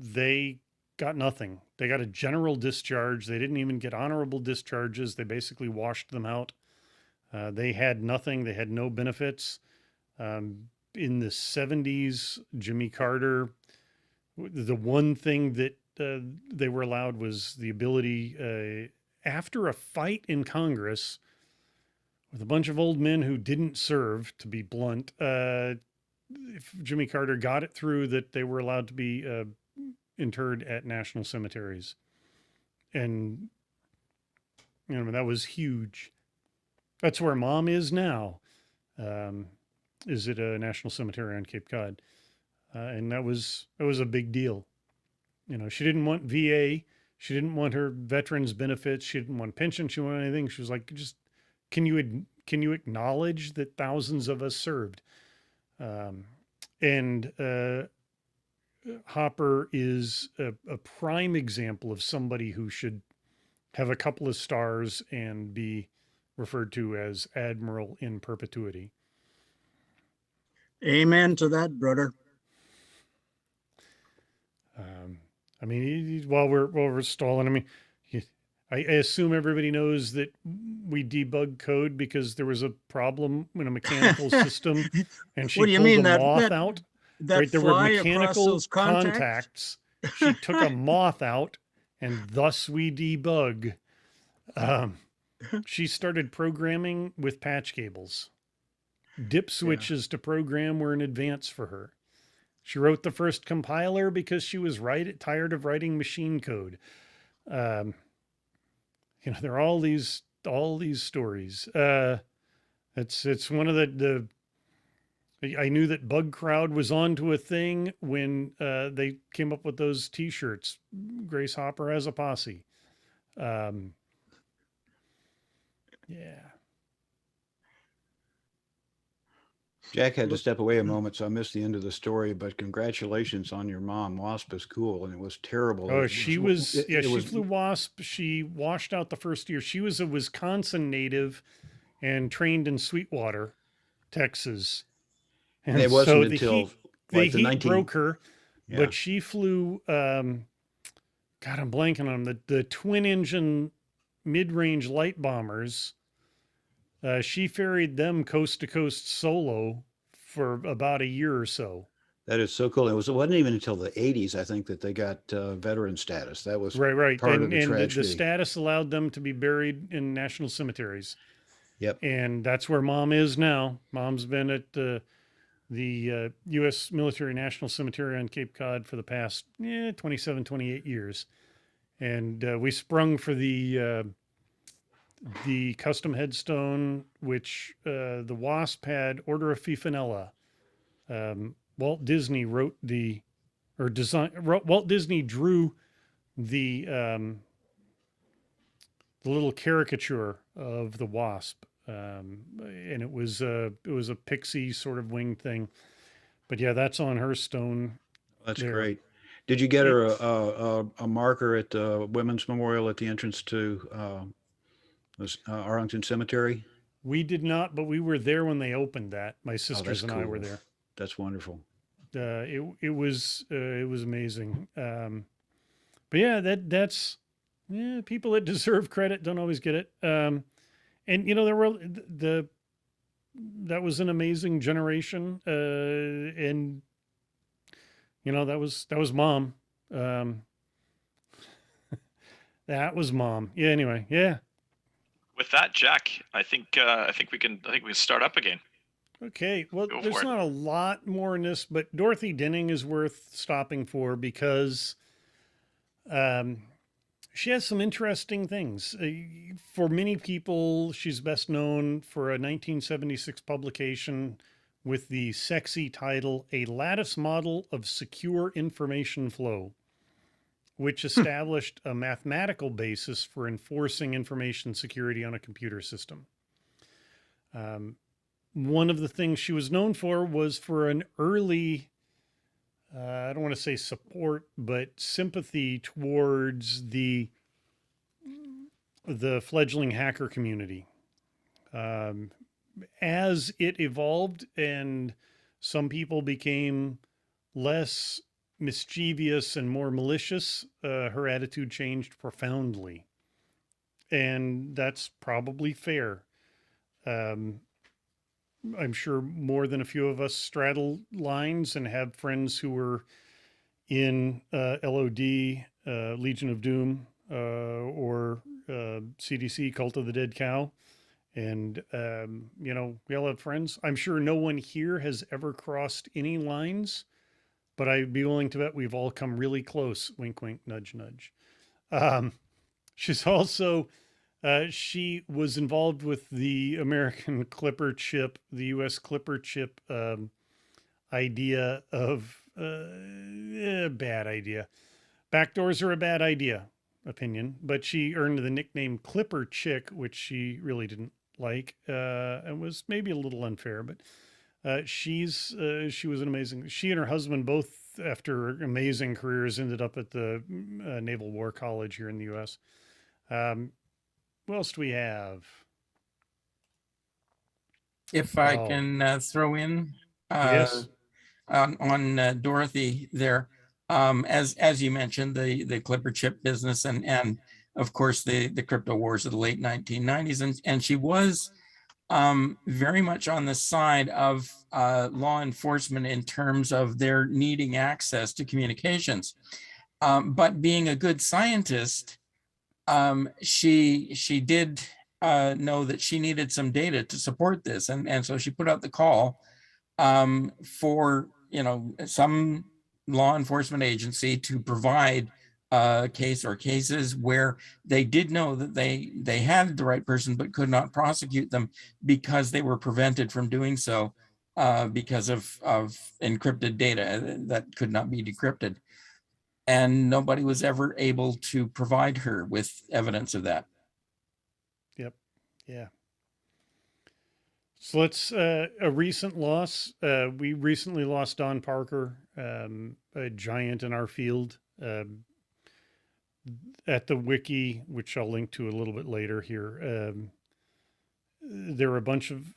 Speaker 2: they got nothing. They got a general discharge. They didn't even get honorable discharges. They basically washed them out. They had nothing. They had no benefits. In the 70s, Jimmy Carter, the one thing that they were allowed was the ability, after a fight in Congress with a bunch of old men who didn't serve, to be blunt, if Jimmy Carter got it through that they were allowed to be interred at national cemeteries. And, you know, that was huge. That's where Mom is now, is at a national cemetery on Cape Cod. And that was a big deal. You know, she didn't want VA. She didn't want her veterans benefits. She didn't want pension. She didn't want anything. She was like, just, can you acknowledge that thousands of us served? And Hopper is a prime example of somebody who should have a couple of stars and be referred to as Admiral in perpetuity.
Speaker 4: Amen to that, brother.
Speaker 2: I mean, while we're stalling, I mean, I assume everybody knows that we debug code because there was a problem in a mechanical system, and she
Speaker 4: What do you
Speaker 2: pulled
Speaker 4: mean,
Speaker 2: a
Speaker 4: that-
Speaker 2: moth
Speaker 4: that-
Speaker 2: out.
Speaker 4: That
Speaker 2: Right, there were
Speaker 4: fly across
Speaker 2: mechanical
Speaker 4: those contacts.
Speaker 2: She took a moth out, and thus we debug. She started programming with patch cables. Dip switches to program were in advance for her. She wrote the first compiler because she was tired of writing machine code. You know, there are all these stories. It's one of the I knew that Bug Crowd was onto a thing when they came up with those T-shirts. Grace Hopper as a posse. Yeah.
Speaker 5: Jack had to step away a moment, so I missed the end of the story, but congratulations on your mom. Wasp is cool, and it was terrible.
Speaker 2: Oh,
Speaker 5: It
Speaker 2: she flew Wasp. She washed out the first year. She was a Wisconsin native and trained in Sweetwater, Texas.
Speaker 5: And it wasn't
Speaker 2: so
Speaker 5: until
Speaker 2: the
Speaker 5: like the
Speaker 2: heat
Speaker 5: 19
Speaker 2: broke her,
Speaker 5: Yeah.
Speaker 2: but she flew, God, I'm blanking on them, the twin engine mid-range light bombers. She ferried them coast to coast solo for about a year or so.
Speaker 5: That is so cool. It wasn't even until the 80s, I think, that they got veteran status. That was
Speaker 2: Right.
Speaker 5: part of
Speaker 2: And
Speaker 5: the
Speaker 2: the
Speaker 5: tragedy.
Speaker 2: status allowed them to be buried in national cemeteries.
Speaker 5: Yep.
Speaker 2: And that's where Mom is now. Mom's been at the U.S. Military National Cemetery on Cape Cod for the past 27, 28 years. And we sprung for the custom headstone, which the Wasp had Order of Fifinella. Walt Disney wrote Walt Disney drew the little caricature of the Wasp. And it was a pixie sort of wing thing, but yeah, that's on her stone.
Speaker 5: That's
Speaker 2: there.
Speaker 5: great. Did you get her a marker at the Women's Memorial at the entrance to Arlington Cemetery?
Speaker 2: We did not, but we were there when they opened that. My sisters and I were
Speaker 5: cool.
Speaker 2: there.
Speaker 5: That's wonderful.
Speaker 2: It was amazing. But yeah, that's people that deserve credit don't always get it. And you know, that was an amazing generation. And you know, that was Mom. That was Mom. Yeah. Anyway. Yeah.
Speaker 1: With that, Jack, I think we can start up again.
Speaker 2: Okay. Well,
Speaker 1: Go
Speaker 2: there's
Speaker 1: for it.
Speaker 2: not a lot more in this, but Dorothy Denning is worth stopping for because, she has some interesting things. For many people, she's best known for a 1976 publication with the sexy title, A Lattice Model of Secure Information Flow, which established a mathematical basis for enforcing information security on a computer system. One of the things she was known for was for an early, I don't want to say support, but sympathy towards the fledgling hacker community. As it evolved and some people became less mischievous and more malicious, her attitude changed profoundly. And that's probably fair. I'm sure more than a few of us straddle lines and have friends who were in LOD, Legion of Doom, or CDC, Cult of the Dead Cow. And, you know, we all have friends. I'm sure no one here has ever crossed any lines, but I'd be willing to bet we've all come really close. Wink, wink, nudge, nudge. She's also, she was involved with the American Clipper chip, the US Clipper chip idea of bad idea. Backdoors are a bad idea, opinion, but she earned the nickname Clipper Chick, which she really didn't like. It was maybe a little unfair, but she was an amazing. She and her husband both, after amazing careers, ended up at the Naval War College here in the U.S. What else do we have?
Speaker 3: If I can throw in
Speaker 2: Yes.
Speaker 3: on Dorothy there, as you mentioned, the Clipper chip business and of course the crypto wars of the late 1990s, and she was very much on the side of law enforcement in terms of their needing access to communications. But being a good scientist, she did know that she needed some data to support this, and so she put out the call for, you know, some law enforcement agency to provide a case or cases where they did know that they had the right person but could not prosecute them because they were prevented from doing so because of encrypted data that could not be decrypted. And nobody was ever able to provide her with evidence of that.
Speaker 2: Yep. Yeah. So let's, a recent loss. We recently lost Don Parker, a giant in our field, at the wiki, which I'll link to a little bit later here. There were a bunch of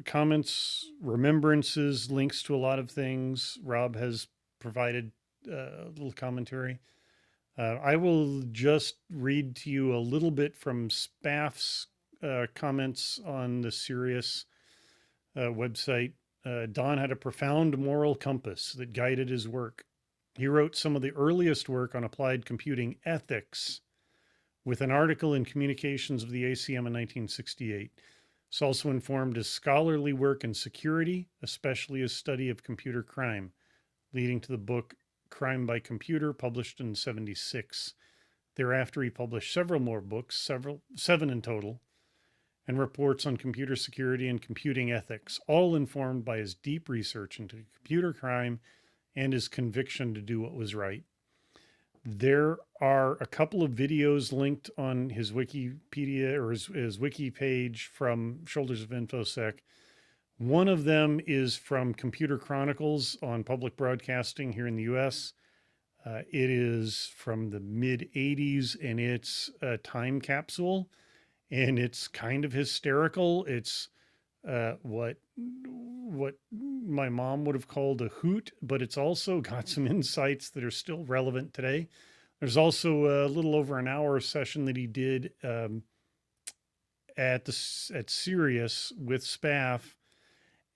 Speaker 2: comments, remembrances, links to a lot of things. Rob has provided a little commentary. I will just read to you a little bit from Spaff's comments on the Sirius website. Don had a profound moral compass that guided his work. He wrote some of the earliest work on applied computing ethics with an article in Communications of the ACM in 1968. It's also informed his scholarly work in security, especially his study of computer crime, leading to the book Crime by Computer, published in 1976. Thereafter, he published several more books, 7 in total, and reports on computer security and computing ethics, all informed by his deep research into computer crime and his conviction to do what was right. There are a couple of videos linked on his Wikipedia or his wiki page from Shoulders of InfoSec. One of them is from Computer Chronicles on public broadcasting here in the US. It is from the mid 80s and it's a time capsule and it's kind of hysterical. It's what my mom would have called a hoot, but it's also got some insights that are still relevant today. There's also a little over an hour session that he did at Sirius with Spaff,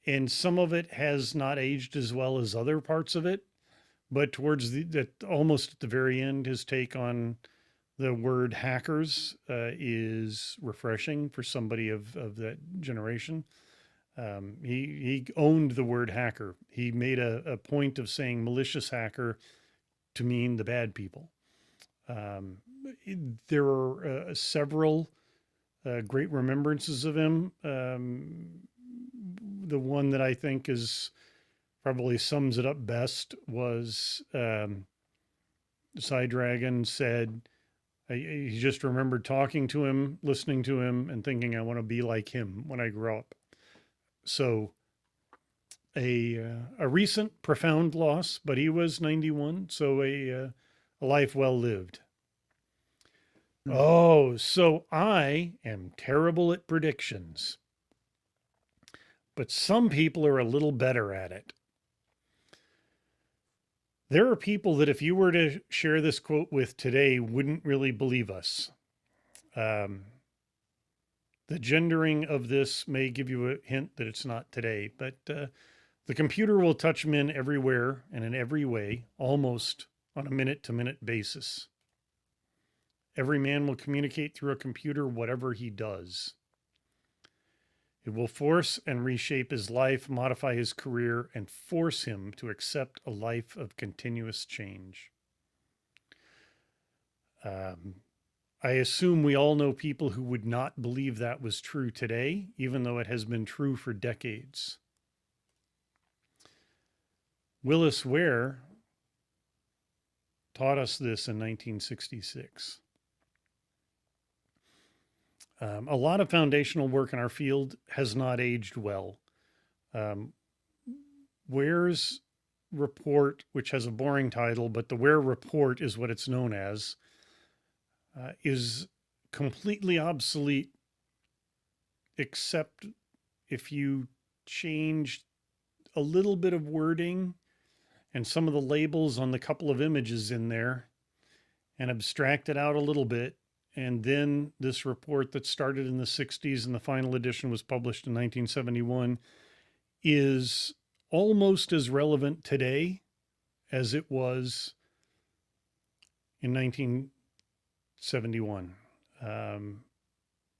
Speaker 2: and some of it has not aged as well as other parts of it. But towards almost at the very end, his take on the word hackers is refreshing for somebody of that generation. He owned the word hacker. He made a point of saying malicious hacker to mean the bad people. Um, there are several great remembrances of him. The one that I think is probably sums it up best was Side Dragon said he just remembered talking to him, listening to him, and thinking, I want to be like him when I grow up. So a recent profound loss, but he was 91, so a life well lived. Oh, so I am terrible at predictions, but some people are a little better at it. There are people that if you were to share this quote with today wouldn't really believe us. The gendering of this may give you a hint that it's not today, but the computer will touch men everywhere and in every way, almost on a minute-to-minute basis. Every man will communicate through a computer whatever he does. It will force and reshape his life, modify his career, and force him to accept a life of continuous change. I assume we all know people who would not believe that was true today, even though it has been true for decades. Willis Ware taught us this in 1966. A lot of foundational work in our field has not aged well. Ware's report, which has a boring title, but the Ware report is what it's known as, is completely obsolete, except if you change a little bit of wording and some of the labels on the couple of images in there and abstract it out a little bit. And then this report that started in the 60s and the final edition was published in 1971 is almost as relevant today as it was in 1971.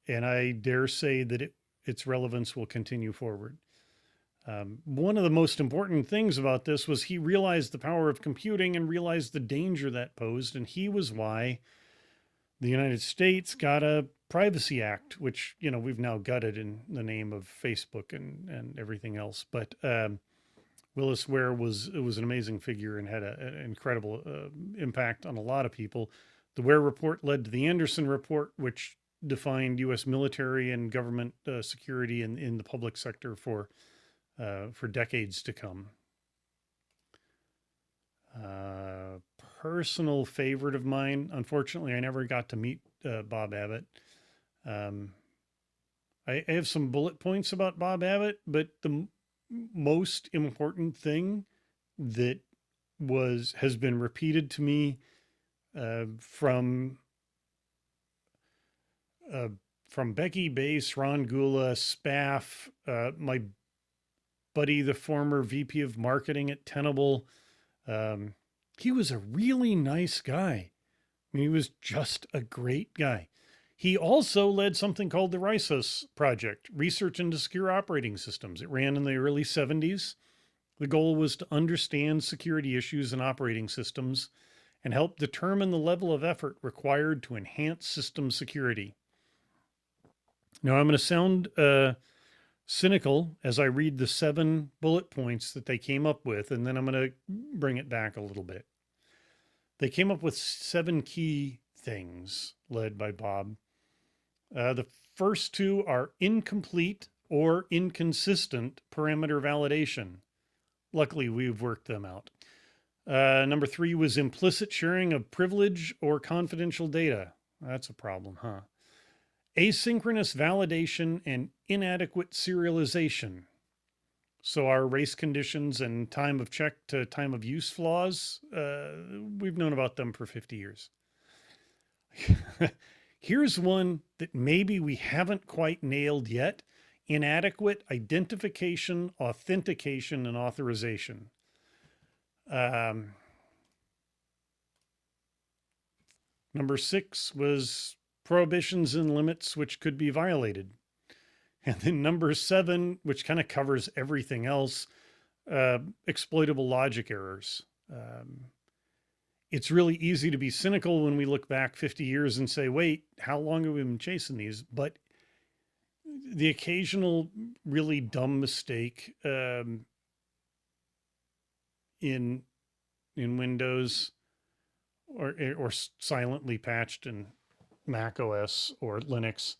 Speaker 2: And I dare say that its relevance will continue forward. One of the most important things about this was he realized the power of computing and realized the danger that posed. And he was why the United States got a Privacy Act, which, you know, we've now gutted in the name of Facebook and everything else. But Willis Ware was an amazing figure and had an incredible impact on a lot of people. The Ware report led to the Anderson report, which defined U.S. military and government security in the public sector for decades to come. Personal favorite of mine. Unfortunately, I never got to meet Bob Abbott. I have some bullet points about Bob Abbott, but the most important thing that has been repeated to me from Becky Bass, Ron Gula, Spaff, my buddy, the former VP of marketing at Tenable. He was a really nice guy. I mean, he was just a great guy. He also led something called the RISOS project, Research into Secure Operating Systems. It ran in the early 70s. The goal was to understand security issues in operating systems and help determine the level of effort required to enhance system security. Now, I'm going to sound cynical as I read the 7 bullet points that they came up with, and then I'm going to bring it back a little bit. They came up with 7 key things led by Bob. The first 2 are incomplete or inconsistent parameter validation. Luckily, we've worked them out. Number 3 was implicit sharing of privilege or confidential data. That's a problem, huh? Asynchronous validation and inadequate serialization. So our race conditions and time of check to time of use flaws, we've known about them for 50 years. Here's one that maybe we haven't quite nailed yet. Inadequate identification, authentication, and authorization. Number 6 was prohibitions and limits which could be violated. And then number 7, which kind of covers everything else, exploitable logic errors. it's really easy to be cynical when we look back 50 years and say, wait, how long have we been chasing these? But the occasional really dumb mistake in Windows or silently patched in Mac OS or Linux,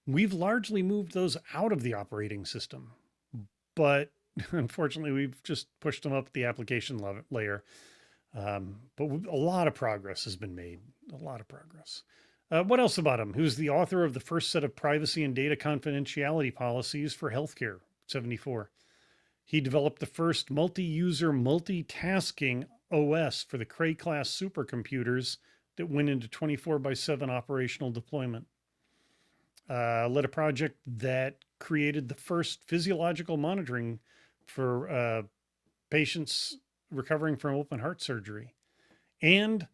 Speaker 2: we've largely moved those out of the operating system. But unfortunately, we've just pushed them up the application layer. But a lot of progress has been made. A lot of progress. What else about him? Who's the author of the first set of privacy and data confidentiality policies for healthcare, 74. He developed the first multi-user multitasking OS for the Cray class supercomputers that went into 24/7 operational deployment. Led a project that created the first physiological monitoring for patients recovering from open heart surgery. And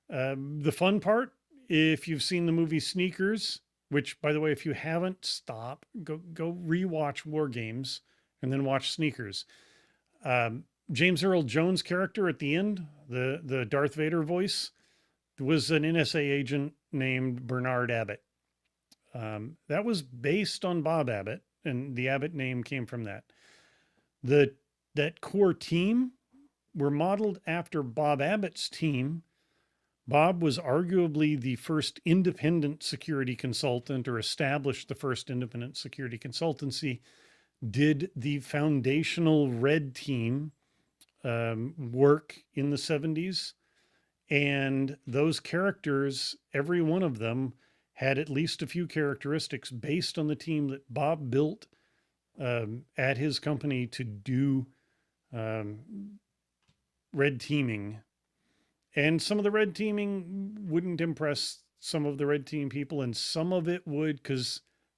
Speaker 2: the fun part, if you've seen the movie Sneakers, which, by the way, if you haven't, stop, go rewatch War Games and then watch Sneakers. James Earl Jones' character at the end, the Darth Vader voice, was an NSA agent named Bernard Abbott. That was based on Bob Abbott, and the Abbott name came from that. That core team were modeled after Bob Abbott's team. Bob was arguably the first independent security consultant, or established the first independent security consultancy, did the foundational red team work in the 70s. And those characters, every one of them, had at least a few characteristics based on the team that Bob built at his company to do red teaming. And some of the red teaming wouldn't impress some of the red team people, and some of it would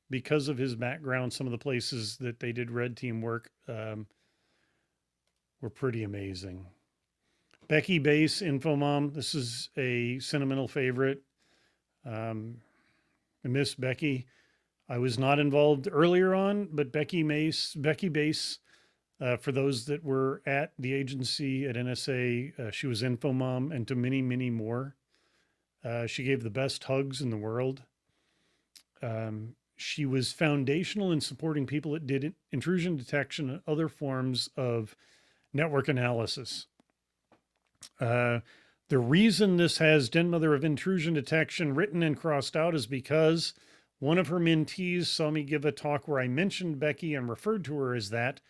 Speaker 2: because of his background. Some of the places that they did red team work were pretty amazing. Becky Bass, Infomom. This is a sentimental favorite. I miss Becky. I was not involved earlier on, but Becky Bass, for those that were at the agency at NSA, she was Infomom, and to many, many more. She gave the best hugs in the world. She was foundational in supporting people that did intrusion detection and other forms of network analysis. The reason this has Den Mother of Intrusion Detection written and crossed out is because one of her mentees saw me give a talk where I mentioned Becky and referred to her as that.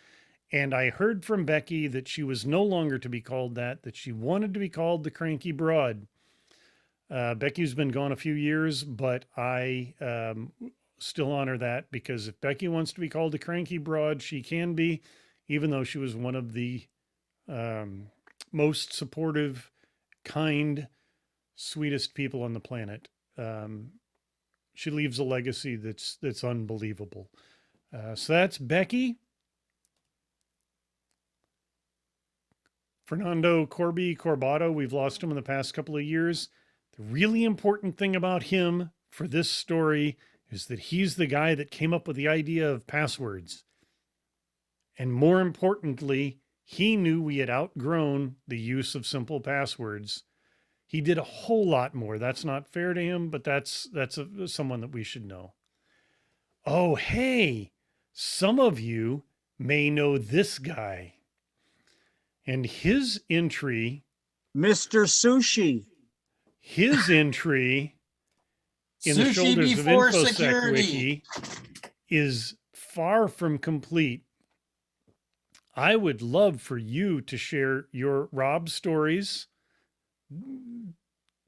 Speaker 2: And I heard from Becky that she was no longer to be called that she wanted to be called the Cranky Broad. Becky's been gone a few years, but I still honor that, because if Becky wants to be called the Cranky Broad, she can be, even though she was one of the most supportive, kind, sweetest people on the planet. She leaves a legacy that's unbelievable. So that's Becky. Fernando Corbato, we've lost him in the past couple of years. The really important thing about him for this story is that he's the guy that came up with the idea of passwords. And more importantly, he knew we had outgrown the use of simple passwords. He did a whole lot more. That's not fair to him, but that's someone that we should know. Oh, hey, some of you may know this guy. And his entry,
Speaker 4: Mr. Sushi.
Speaker 2: his entry in the
Speaker 3: Sushi
Speaker 2: shoulders of
Speaker 3: before
Speaker 2: InfoSec
Speaker 3: security.
Speaker 2: Wiki is far from complete. I would love for you to share your Rob stories,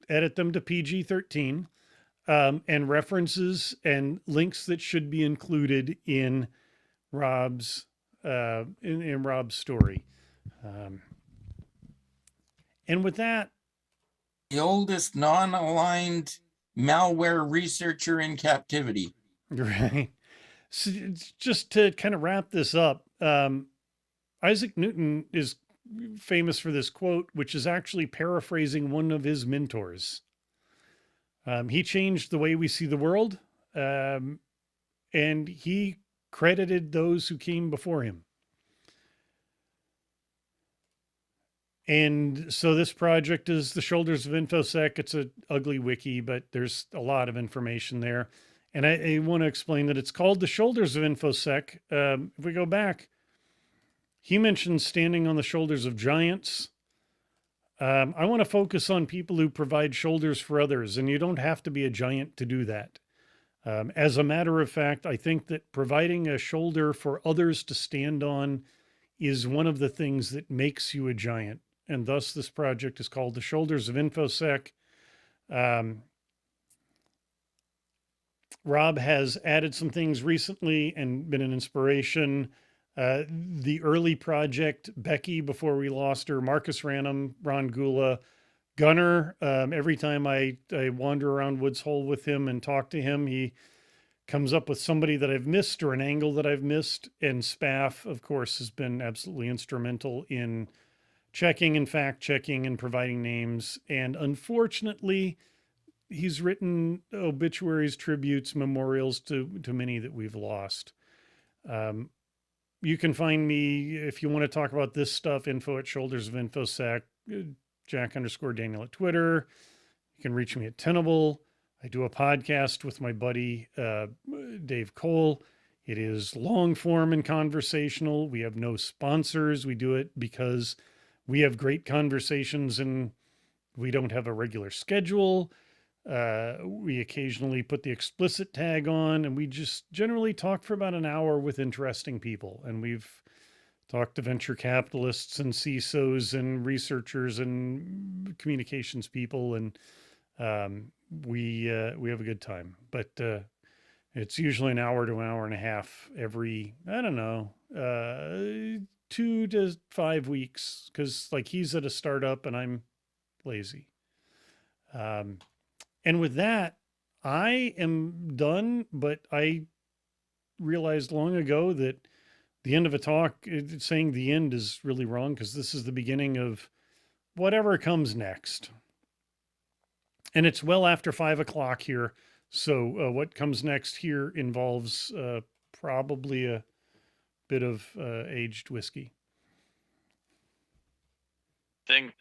Speaker 2: edit them to PG-13, and references and links that should be included in Rob's in Rob's story. And with that,
Speaker 3: The oldest non-aligned malware researcher in captivity.
Speaker 2: right. So just to kind of wrap this up, Isaac Newton is famous for this quote, which is actually paraphrasing one of his mentors. He changed the way we see the world, and he credited those who came before him. And so this project is the shoulders of InfoSec. It's a ugly wiki, but there's a lot of information there. And I want to explain that it's called the shoulders of InfoSec. If we go back, he mentioned standing on the shoulders of giants. I want to focus on people who provide shoulders for others, and you don't have to be a giant to do that. As a matter of fact, I think that providing a shoulder for others to stand on is one of the things that makes you a giant. And thus this project is called the Shoulders of InfoSec. Rob has added some things recently and been an inspiration. The early project, Becky, before we lost her, Marcus Ranum, Ron Gula, Gunner. Every time I wander around Woods Hole with him and talk to him, he comes up with somebody that I've missed or an angle that I've missed. And Spaff, of course, has been absolutely instrumental in checking and fact checking and providing names. And unfortunately, he's written obituaries, tributes, memorials to many that we've lost. You can find me, if you want to talk about this stuff, info at Shoulders of InfoSec, Jack_Daniel at Twitter. You can reach me at Tenable. I do a podcast with my buddy, Dave Cole. It is long form and conversational. We have no sponsors. We do it because we have great conversations and we don't have a regular schedule. We occasionally put the explicit tag on, and we just generally talk for about an hour with interesting people. And we've talked to venture capitalists and CISOs and researchers and communications people, and we have a good time. But it's usually an hour to an hour and a half every, I don't know, 2 to 5 weeks, because like he's at a startup and I'm lazy. And with that, I am done, but I realized long ago that the end of a talk, saying the end is really wrong, because this is the beginning of whatever comes next. And it's well after 5 o'clock here. So what comes next here involves probably a bit of aged whiskey.
Speaker 1: Jack,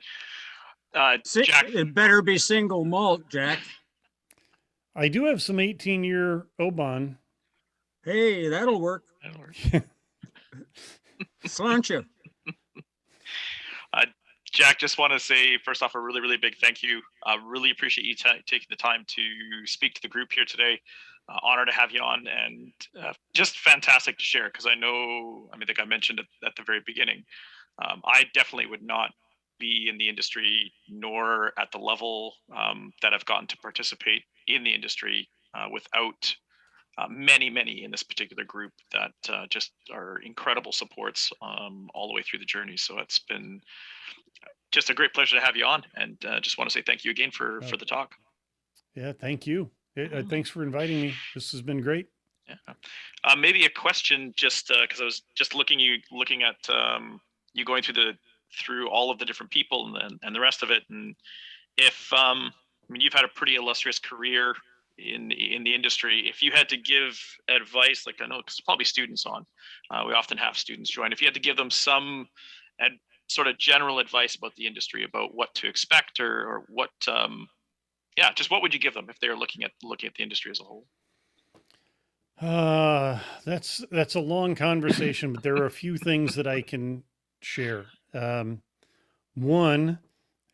Speaker 4: It better be single malt, Jack.
Speaker 2: I do have some 18-year Oban.
Speaker 4: Hey, that'll work. Sláinte.
Speaker 1: Jack, just want to say, first off, a really, really big thank you. Really appreciate you taking the time to speak to the group here today. Honor to have you on, and just fantastic to share, because I think I mentioned it at the very beginning. I definitely would not be in the industry nor at the level that I've gotten to participate in the industry without many in this particular group that just are incredible supports all the way through the journey. So it's been just a great pleasure to have you on, and just want to say thank you again for the talk.
Speaker 2: Yeah, thank you. Thanks for inviting me. This has been great.
Speaker 1: Yeah. Maybe a question, just because I was just looking at you going through all of the different people and the rest of it, and if you've had a pretty illustrious career in the industry. If you had to give advice, like I know because probably students on, we often have students join. If you had to give them some sort of general advice about the industry, about what to expect or what, just what would you give them if they're looking at the industry as a whole?
Speaker 2: That's a long conversation, but there are a few things that I can share. One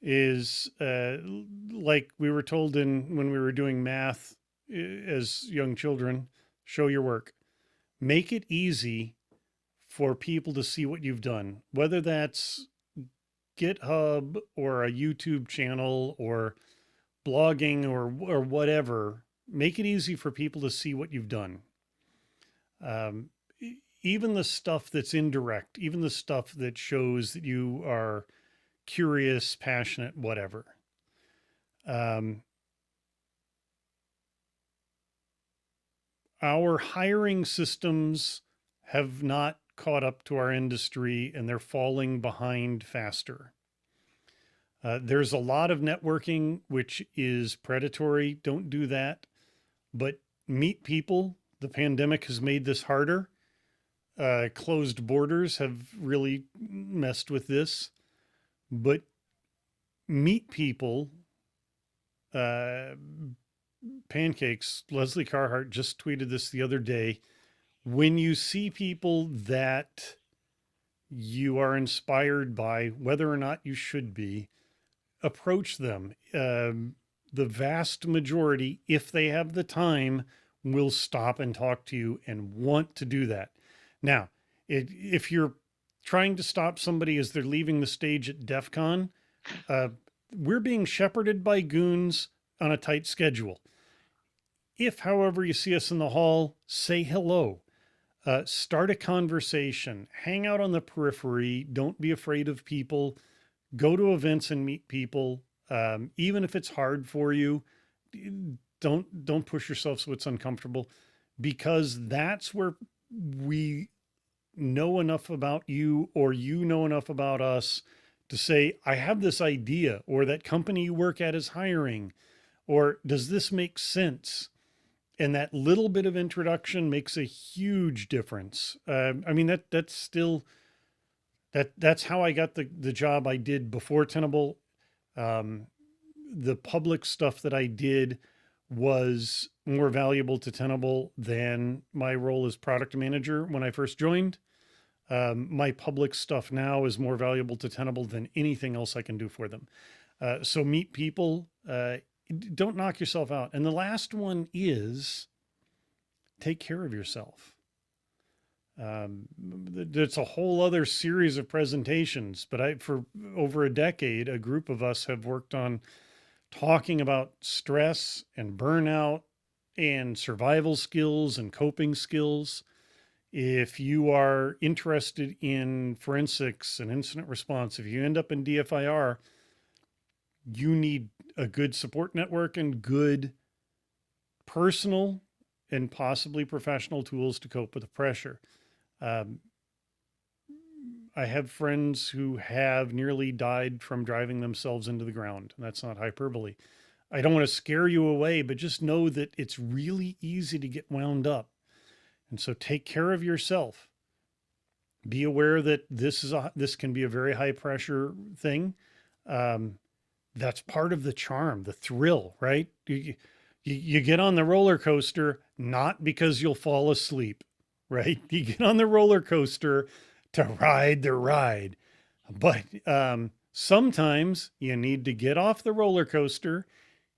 Speaker 2: is like we were told when we were doing math as young children, show your work. Make it easy for people to see what you've done, whether that's GitHub or a YouTube channel or blogging or whatever. Make it easy for people to see what you've done. Even the stuff that's indirect, even the stuff that shows that you are curious, passionate, whatever. Our hiring systems have not caught up to our industry, and they're falling behind faster. There's a lot of networking, which is predatory. Don't do that. But meet people. The pandemic has made this harder. Closed borders have really messed with this. but meet people. Pancakes, Leslie Carhart just tweeted this the other day. When you see people that you are inspired by, whether or not you should be, approach them. The vast majority, if they have the time, will stop and talk to you and want to do that. Now, if you're trying to stop somebody as they're leaving the stage at DEF CON, we're being shepherded by goons on a tight schedule. If, however, you see us in the hall, say hello. Start a conversation. Hang out on the periphery. Don't be afraid of people. Go to events and meet people. Even if it's hard for you, don't push yourself so it's uncomfortable, because that's where we know enough about you, or you know enough about us to say, I have this idea, or that company you work at is hiring, or does this make sense? And that little bit of introduction makes a huge difference. I mean, that's how I got the job I did before Tenable. The public stuff that I did was more valuable to Tenable than my role as product manager when I first joined. My public stuff now is more valuable to Tenable than anything else I can do for them. So meet people, don't knock yourself out. And the last one is take care of yourself. It's a whole other series of presentations, but for over a decade, a group of us have worked on talking about stress and burnout and survival skills and coping skills. If you are interested in forensics and incident response, if you end up in DFIR, you need a good support network and good personal and possibly professional tools to cope with the pressure. I have friends who have nearly died from driving themselves into the ground. That's not hyperbole. I don't want to scare you away, but just know that it's really easy to get wound up. And so take care of yourself. Be aware that this can be a very high pressure thing. That's part of the charm, the thrill, right? You get on the roller coaster, not because you'll fall asleep, right? You get on the roller coaster to ride the ride. But sometimes you need to get off the roller coaster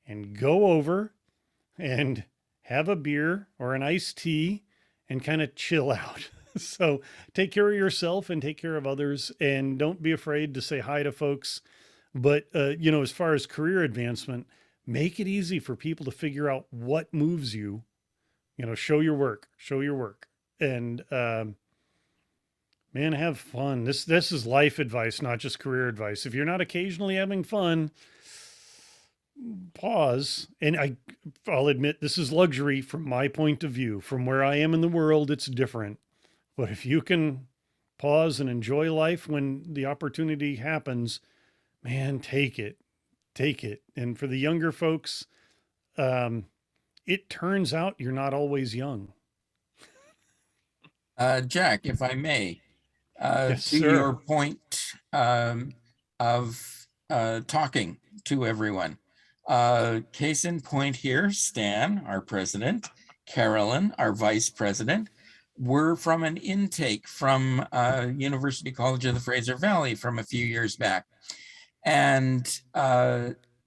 Speaker 2: and go over and have a beer or an iced tea and kind of chill out. So take care of yourself and take care of others, and don't be afraid to say hi to folks. But, as far as career advancement, make it easy for people to figure out what moves you. Show your work, and, man, have fun. This is life advice, not just career advice. If you're not occasionally having fun, pause. And I'll admit, this is luxury from my point of view. From where I am in the world, it's different. But if you can pause and enjoy life when the opportunity happens, man, take it. And for the younger folks, it turns out you're not always young.
Speaker 3: Jack, if I may,
Speaker 2: Yes,
Speaker 3: to
Speaker 2: sir.
Speaker 3: your point of talking to everyone. Case in point here, Stan, our president, Carolyn, our vice president, were from an intake from University College of the Fraser Valley from a few years back. And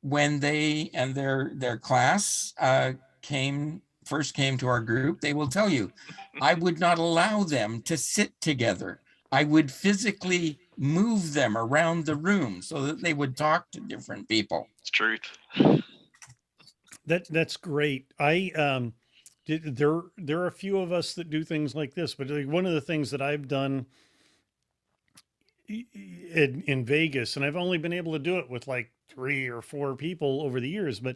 Speaker 3: when they and their class first came to our group, they will tell you, I would not allow them to sit together. I would physically move them around the room so that they would talk to different people.
Speaker 1: It's truth.
Speaker 2: That's great. There are a few of us that do things like this, but like one of the things that I've done in Vegas, and I've only been able to do it with like 3 or 4 people over the years, but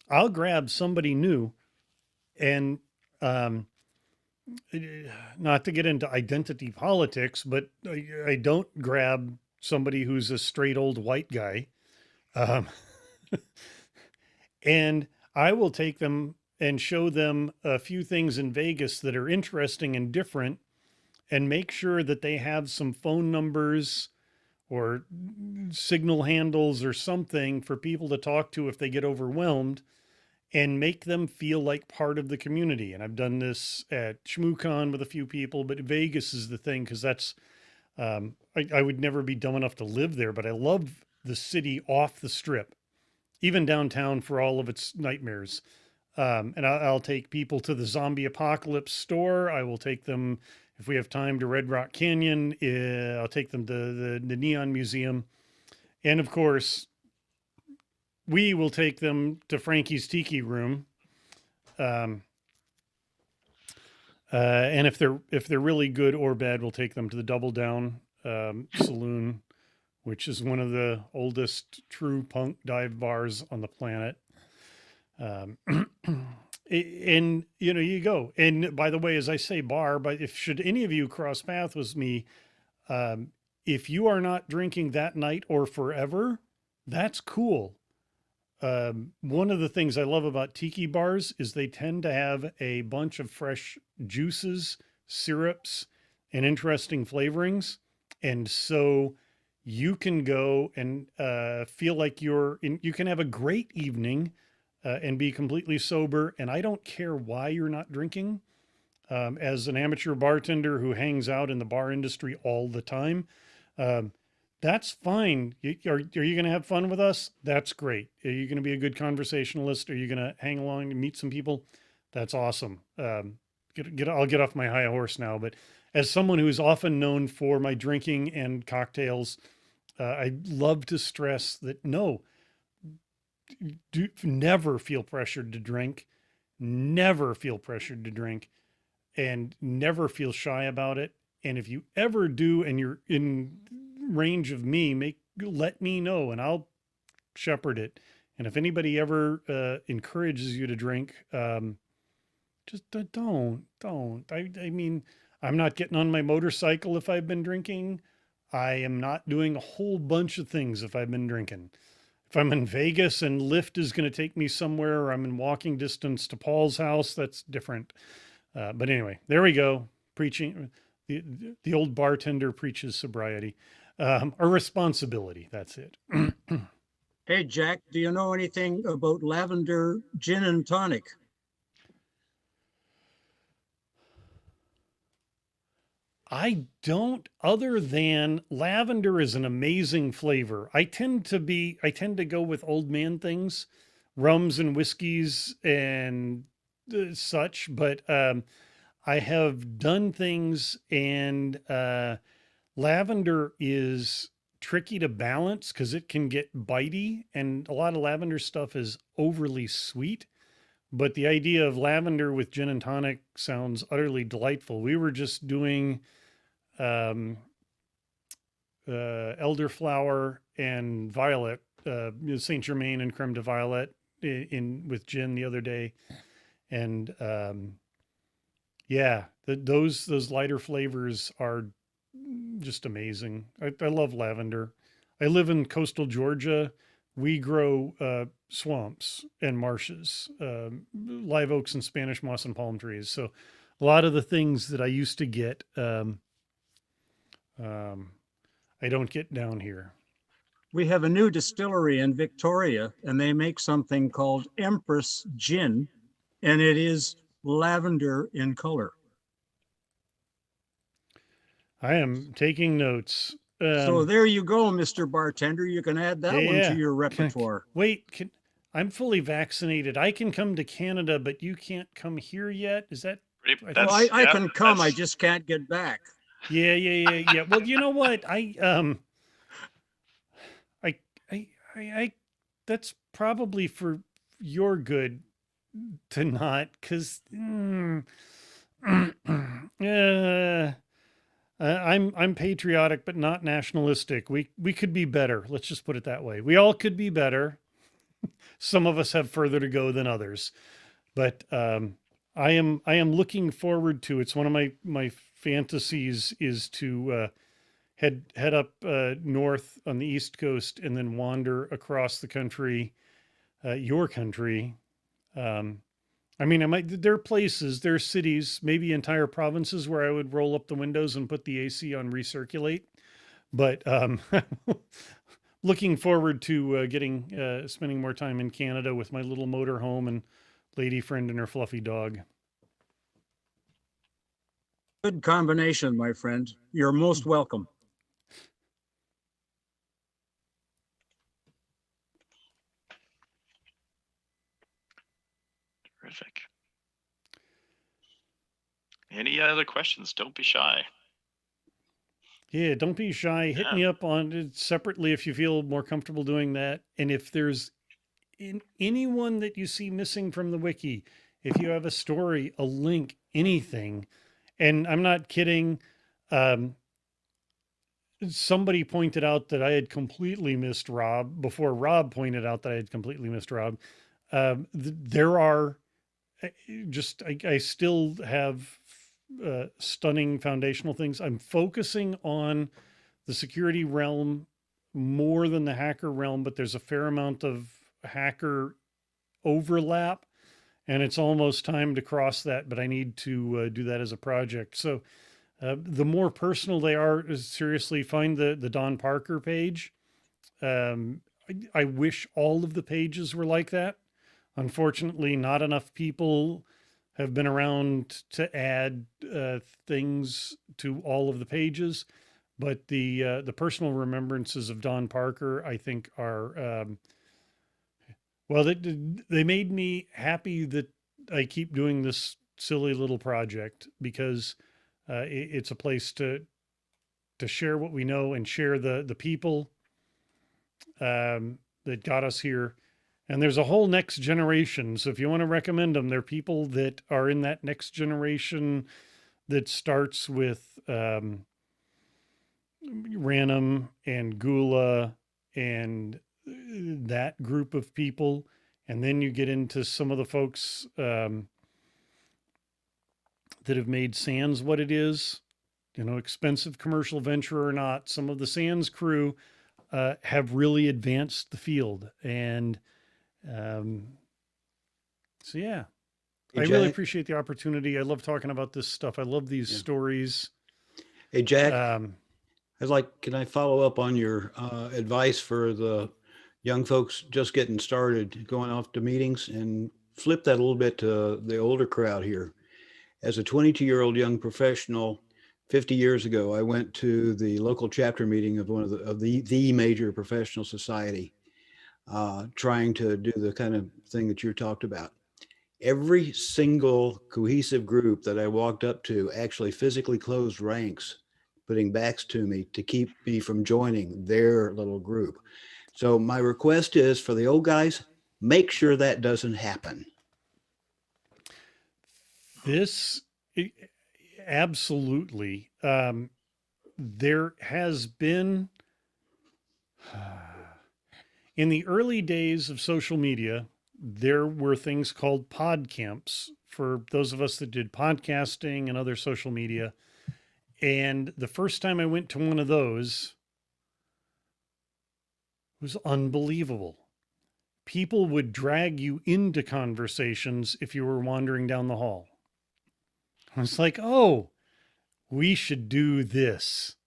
Speaker 2: I'll grab somebody new, and not to get into identity politics, but I don't grab somebody who's a straight old white guy. And I will take them and show them a few things in Vegas that are interesting and different, and make sure that they have some phone numbers or signal handles or something for people to talk to if they get overwhelmed, and make them feel like part of the community. And I've done this at ShmooCon with a few people, but Vegas is the thing, because that's, I would never be dumb enough to live there, but I love the city off the strip, even downtown, for all of its nightmares. And I'll take people to the Zombie Apocalypse store. I will take them, if we have time, to Red Rock Canyon. I'll take them to the Neon Museum. And of course, we will take them to Frankie's Tiki Room. And if they're really good or bad, we'll take them to the Double Down Saloon, which is one of the oldest true punk dive bars on the planet. And you go. And by the way, as I say bar, but if should any of you cross paths with me, if you are not drinking that night or forever, that's cool. One of the things I love about tiki bars is they tend to have a bunch of fresh juices, syrups, and interesting flavorings. And so you can go and feel like you can have a great evening and be completely sober. And I don't care why you're not drinking. As an amateur bartender who hangs out in the bar industry all the time, that's fine. Are you going to have fun with us? That's great. Are you going to be a good conversationalist? Are you going to hang along and meet some people? That's awesome. I'll get off my high horse now, but as someone who is often known for my drinking and cocktails, I love to stress that never feel pressured to drink, never feel pressured to drink, and never feel shy about it. And if you ever do, and you're in range of me, let me know and I'll shepherd it. And if anybody ever encourages you to drink, just don't. I mean, I'm not getting on my motorcycle if I've been drinking. I am not doing a whole bunch of things if I've been drinking. If I'm in Vegas and Lyft is going to take me somewhere, or I'm in walking distance to Paul's house, that's different. But anyway, there we go. Preaching. The old bartender preaches sobriety, or responsibility. That's it.
Speaker 4: Hey, Jack, do you know anything about lavender gin and tonic?
Speaker 2: I don't, other than lavender is an amazing flavor. I tend to go with old man things, rums and whiskeys and such, but I have done things, and lavender is tricky to balance because it can get bitey, and a lot of lavender stuff is overly sweet. But the idea of lavender with gin and tonic sounds utterly delightful. We were just doing elderflower and violet, Saint Germain and creme de violet in with gin the other day, and those lighter flavors are just amazing. I love lavender. I live in coastal Georgia. We grow swamps and marshes, live oaks and Spanish moss and palm trees. So a lot of the things that I used to get, I don't get down here.
Speaker 4: We have a new distillery in Victoria, and they make something called Empress Gin, and it is lavender in color.
Speaker 2: I am taking notes.
Speaker 4: So there you go, Mr. Bartender. You can add that one to your repertoire.
Speaker 2: I'm fully vaccinated. I can come to Canada, but you can't come here yet. Is that?
Speaker 4: I can come. I just can't get back.
Speaker 2: Yeah. Well, you know what? That's probably for your good to not, because I'm patriotic, but not nationalistic. We could be better. Let's just put it that way. We all could be better. Some of us have further to go than others, but I am looking forward to. It's one of my fantasies is to head up north on the East Coast and then wander across the country, your country. There are places, there are cities, maybe entire provinces where I would roll up the windows and put the AC on recirculate. But looking forward to spending more time in Canada with my little motor home and lady friend and her fluffy dog.
Speaker 4: Good combination, my friend. You're most welcome.
Speaker 1: Terrific. Any other questions? Don't be shy.
Speaker 2: Yeah, don't be shy. Hit me up on it separately if you feel more comfortable doing that. And if there's anyone that you see missing from the wiki, if you have a story, a link, anything, and I'm not kidding, somebody pointed out that I had completely missed Rob before Rob pointed out that I had completely missed Rob. There are I still have stunning foundational things. I'm focusing on the security realm more than the hacker realm, but there's a fair amount of hacker overlap, and it's almost time to cross that, but I need to do that as a project. So the more personal they are, is seriously find the Don Parker page. I wish all of the pages were like that. Unfortunately, not enough people have been around to add things to all of the pages, but the personal remembrances of Don Parker, I think, are well. They made me happy that I keep doing this silly little project, because it's a place to share what we know and share the people that got us here. And there's a whole next generation. So if you want to recommend them, they're people that are in that next generation that starts with Ranum and Gula and that group of people. And then you get into some of the folks that have made SANS what it is, expensive commercial venture or not. Some of the SANS crew have really advanced the field. And so, yeah,
Speaker 5: Hey,
Speaker 2: I
Speaker 5: Jack.
Speaker 2: really appreciate the opportunity. I love talking about this stuff. I love these stories.
Speaker 5: Hey, Jack, can I follow up on your advice for the young folks just getting started, going off to meetings, and flip that a little bit to the older crowd here? As a 22-year-old young professional, 50 years ago, I went to the local chapter meeting of one of the major professional society, trying to do the kind of thing that you talked about. Every single cohesive group that I walked up to actually physically closed ranks, putting backs to me to keep me from joining their little group. So my request is for the old guys, make sure that doesn't happen.
Speaker 2: This absolutely. There has been in the early days of social media, there were things called pod camps for those of us that did podcasting and other social media. And the first time I went to one of those was unbelievable. People would drag you into conversations if you were wandering down the hall. I was like, oh, we should do this.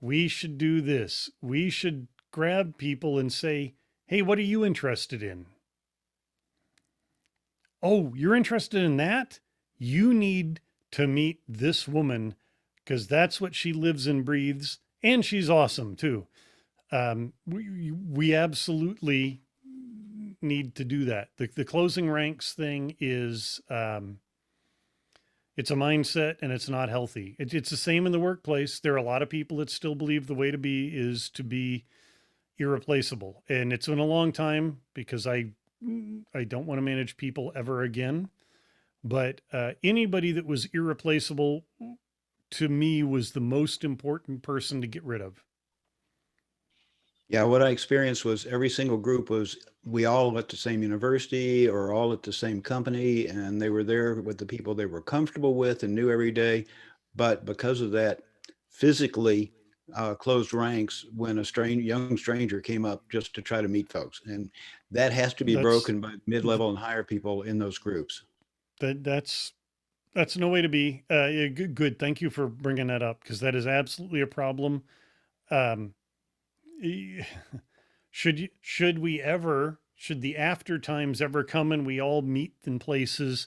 Speaker 2: We should do this. We should grab people and say, hey, what are you interested in? Oh, you're interested in that? You need to meet this woman, because that's what she lives and breathes. And she's awesome too. We absolutely need to do that. The closing ranks thing is, it's a mindset, and it's not healthy. It's the same in the workplace. There are a lot of people that still believe the way to be is to be irreplaceable. And it's been a long time, because I don't want to manage people ever again. But anybody that was irreplaceable to me was the most important person to get rid of.
Speaker 5: Yeah, what I experienced was every single group we all at the same university or all at the same company, and they were there with the people they were comfortable with and knew every day. But because of that, physically closed ranks when a young stranger came up just to try to meet folks. And that has to be broken by mid-level and higher people in those groups.
Speaker 2: That's no way to be. Good. Thank you for bringing that up, because that is absolutely a problem. um, should the after times ever come and we all meet in places,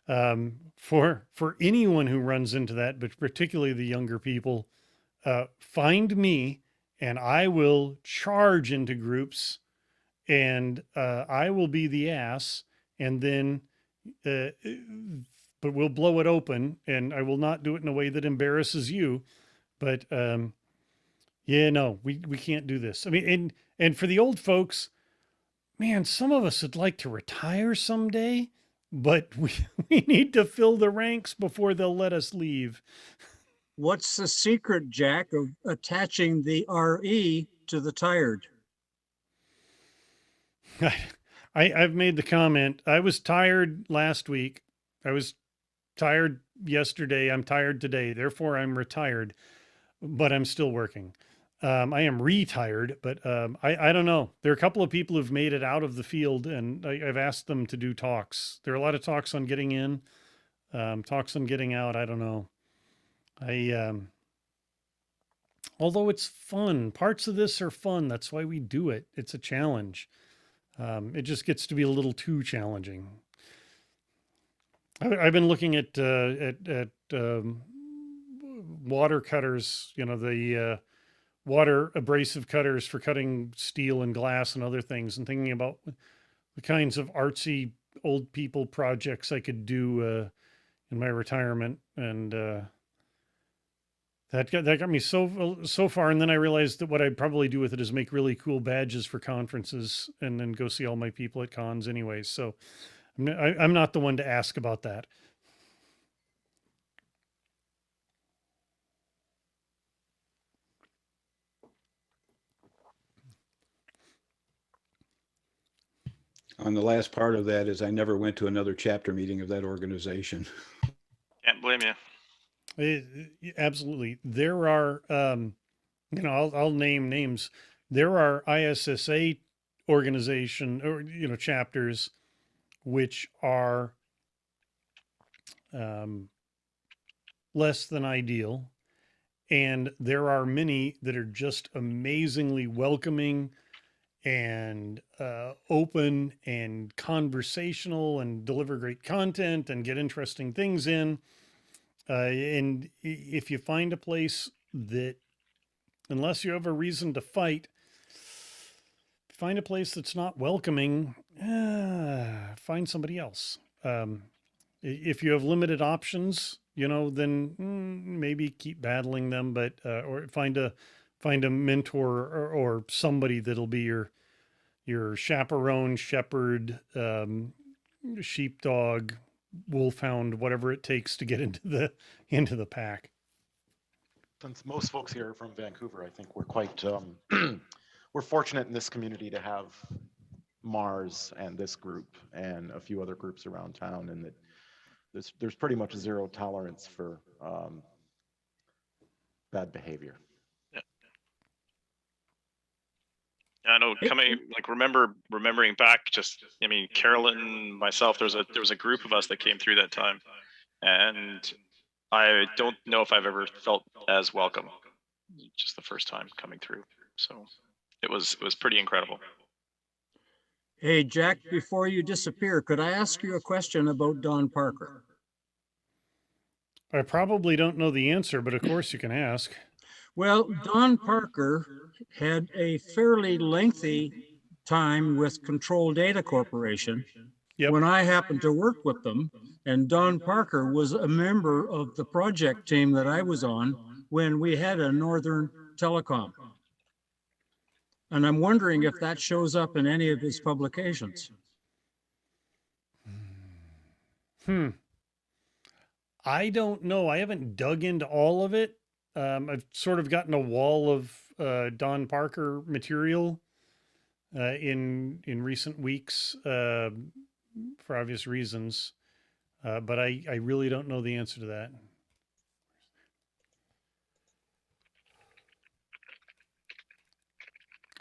Speaker 2: for anyone who runs into that, but particularly the younger people, find me and I will charge into groups, and I will be the ass, and then but we'll blow it open, and I will not do it in a way that embarrasses you. But yeah, no, we can't do this. I mean, and for the old folks, man, some of us would like to retire someday, but we need to fill the ranks before they'll let us leave.
Speaker 4: What's the secret, Jack, of attaching the RE to the tired?
Speaker 2: I've made the comment. I was tired last week. I was tired yesterday. I'm tired today. Therefore, I'm retired, but I'm still working. I am retired, but I don't know. There are a couple of people who've made it out of the field, and I've asked them to do talks. There are a lot of talks on getting in, talks on getting out. I don't know. Although it's fun, parts of this are fun. That's why we do it. It's a challenge. It just gets to be a little too challenging. I've been looking at water cutters, the water abrasive cutters for cutting steel and glass and other things, and thinking about the kinds of artsy old people projects I could do in my retirement. And that got me so far. And then I realized that what I'd probably do with it is make really cool badges for conferences and then go see all my people at cons anyways. So I'm not the one to ask about that.
Speaker 5: On the last part of that is I never went to another chapter meeting of that organization.
Speaker 1: Can't blame you.
Speaker 2: Absolutely. There are, I'll name names. There are ISSA organization or, chapters which are less than ideal. And there are many that are just amazingly welcoming and open and conversational and deliver great content and get interesting things in. And if you find a place that, unless you have a reason to fight, find a place that's not welcoming, find somebody else. If you have limited options, then maybe keep battling them, but or find a mentor or somebody that'll be your chaperone, shepherd, sheepdog, wolfhound, whatever it takes to get into the pack.
Speaker 6: Since most folks here are from Vancouver, I think we're quite we're fortunate in this community to have Mars and this group and a few other groups around town, and that there's pretty much zero tolerance for bad behavior.
Speaker 1: I know, remembering back, Carolyn, myself, there was a group of us that came through that time, and I don't know if I've ever felt as welcome, just the first time coming through. So it was pretty incredible.
Speaker 4: Hey, Jack, before you disappear, could I ask you a question about Don Parker?
Speaker 2: I probably don't know the answer, but of course you can ask.
Speaker 4: Well, Don Parker had a fairly lengthy time with Control Data Corporation.
Speaker 2: Yep.
Speaker 4: When I happened to work with them, and Don Parker was a member of the project team that I was on when we had a Northern Telecom. And I'm wondering if that shows up in any of his publications.
Speaker 2: I don't know. I haven't dug into all of it. I've sort of gotten a wall of Don Parker material in recent weeks for obvious reasons, but I really don't know the answer to that.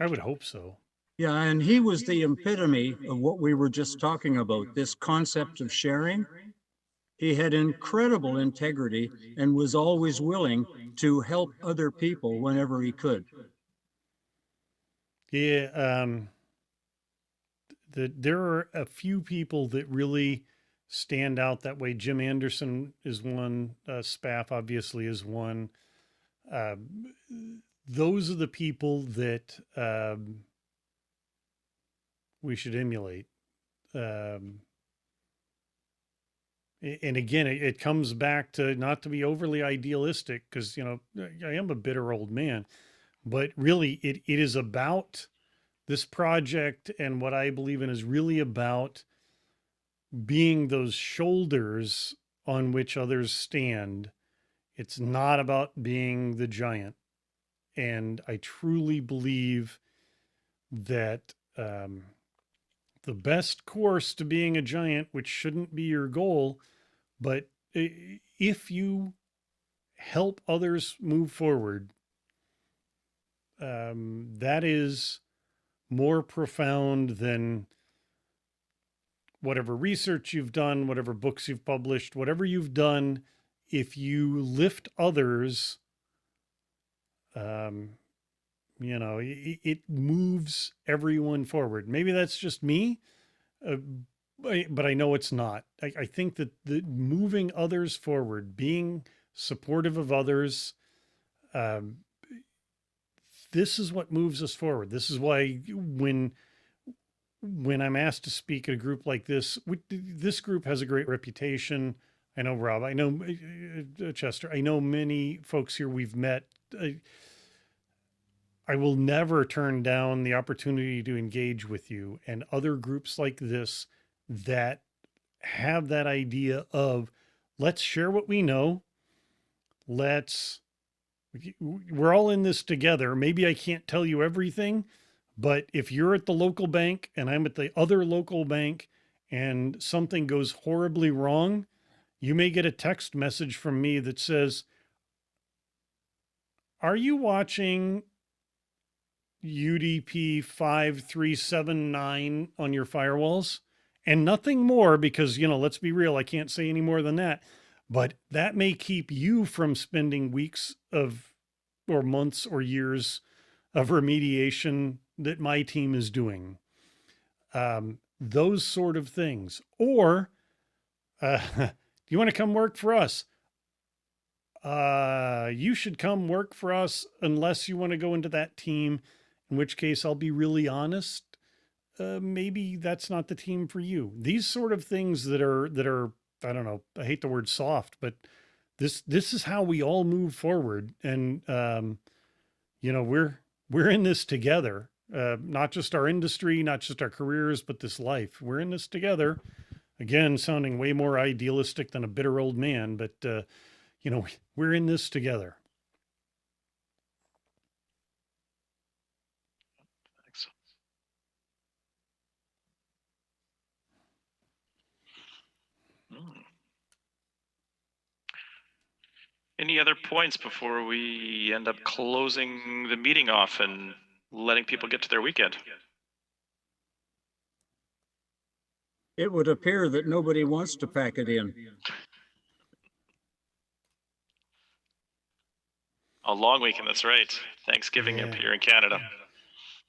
Speaker 2: I would hope so.
Speaker 4: Yeah, and he was the epitome of what we were just talking about, this concept of sharing. He had incredible integrity and was always willing to help other people whenever he could.
Speaker 2: Yeah, there are a few people that really stand out that way. Jim Anderson is one. Spaff obviously is one. Those are the people that we should emulate. And again, it comes back to not to be overly idealistic, because, you know, I am a bitter old man, but really it is about this project, and what I believe in is really about being those shoulders on which others stand. It's not about being the giant. And I truly believe that the best course to being a giant, which shouldn't be your goal, but if you help others move forward, that is more profound than whatever research you've done, whatever books you've published, whatever you've done. If you lift others, you know, it moves everyone forward. Maybe that's just me, but I know it's not. I think that the moving others forward, being supportive of others, this is what moves us forward. This is why when I'm asked to speak at a group like this, this group has a great reputation. I know Rob, I know Chester, I know many folks here we've met. I will never turn down the opportunity to engage with you and other groups like this that have that idea of, let's share what we know. We're all in this together. Maybe I can't tell you everything, but if you're at the local bank and I'm at the other local bank and something goes horribly wrong, you may get a text message from me that says, "Are you watching UDP 5379 on your firewalls?" And nothing more, because, you know, let's be real, I can't say any more than that. But that may keep you from spending weeks of, or months or years of remediation that my team is doing. Those sort of things. Or, do you want to come work for us? You should come work for us unless you want to go into that team, in which case I'll be really honest. Maybe that's not the team for you. These sort of things that are, I don't know, I hate the word soft, but this is how we all move forward. And, you know, we're in this together, not just our industry, not just our careers, but this life. We're in this together. Again, sounding way more idealistic than a bitter old man, but, you know, we're in this together.
Speaker 1: Thanks. Any other points before we end up closing the meeting off and letting people get to their weekend?
Speaker 4: It would appear that nobody wants to pack it in.
Speaker 1: A long weekend, that's right. Thanksgiving up here in Canada.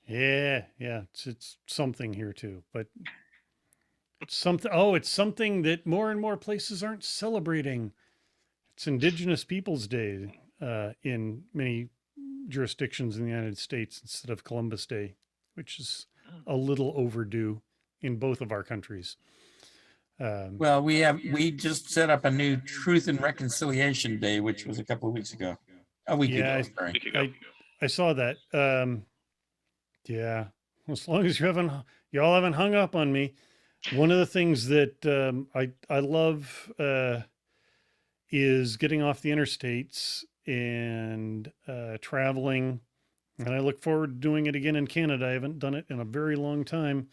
Speaker 2: Yeah. It's something here too, but it's something that more and more places aren't celebrating. It's Indigenous Peoples Day in many jurisdictions in the United States instead of Columbus Day, which is a little overdue in both of our countries.
Speaker 3: Well, we just set up a new Truth and Reconciliation Day, which was a couple of weeks ago. A week ago, sorry.
Speaker 2: I saw that. Yeah, as long as y'all haven't hung up on me. One of the things that I love is getting off the interstates and traveling, and I look forward to doing it again in Canada. I haven't done it in a very long time.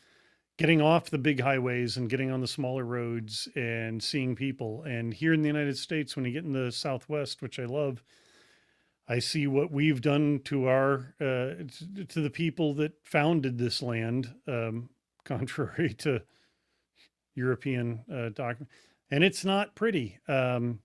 Speaker 2: Getting off the big highways and getting on the smaller roads and seeing people. And here in the United States, when you get in the Southwest, which I love, I see what we've done to our to the people that founded this land, contrary to European document. and it's not pretty. But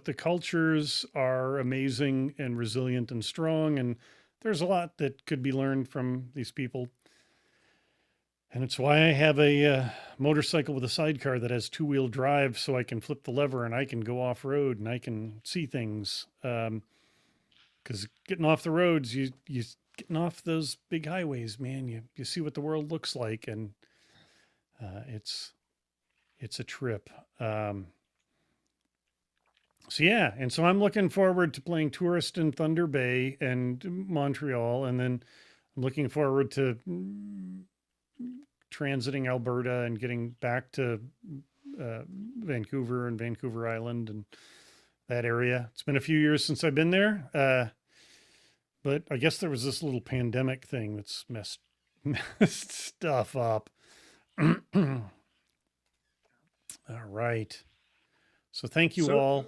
Speaker 2: the cultures are amazing and resilient and strong, and there's a lot that could be learned from these people. And it's why I have a motorcycle with a sidecar that has 2-wheel drive, so I can flip the lever and I can go off road and I can see things. Because getting off the roads, you getting off those big highways, man, you see what the world looks like, and it's a trip. So yeah, and so I'm looking forward to playing Tourist in Thunder Bay and Montreal, and then I'm looking forward to transiting Alberta and getting back to Vancouver and Vancouver Island and that area. It's been a few years since I've been there, but I guess there was this little pandemic thing that's messed stuff up. All right. So thank you all.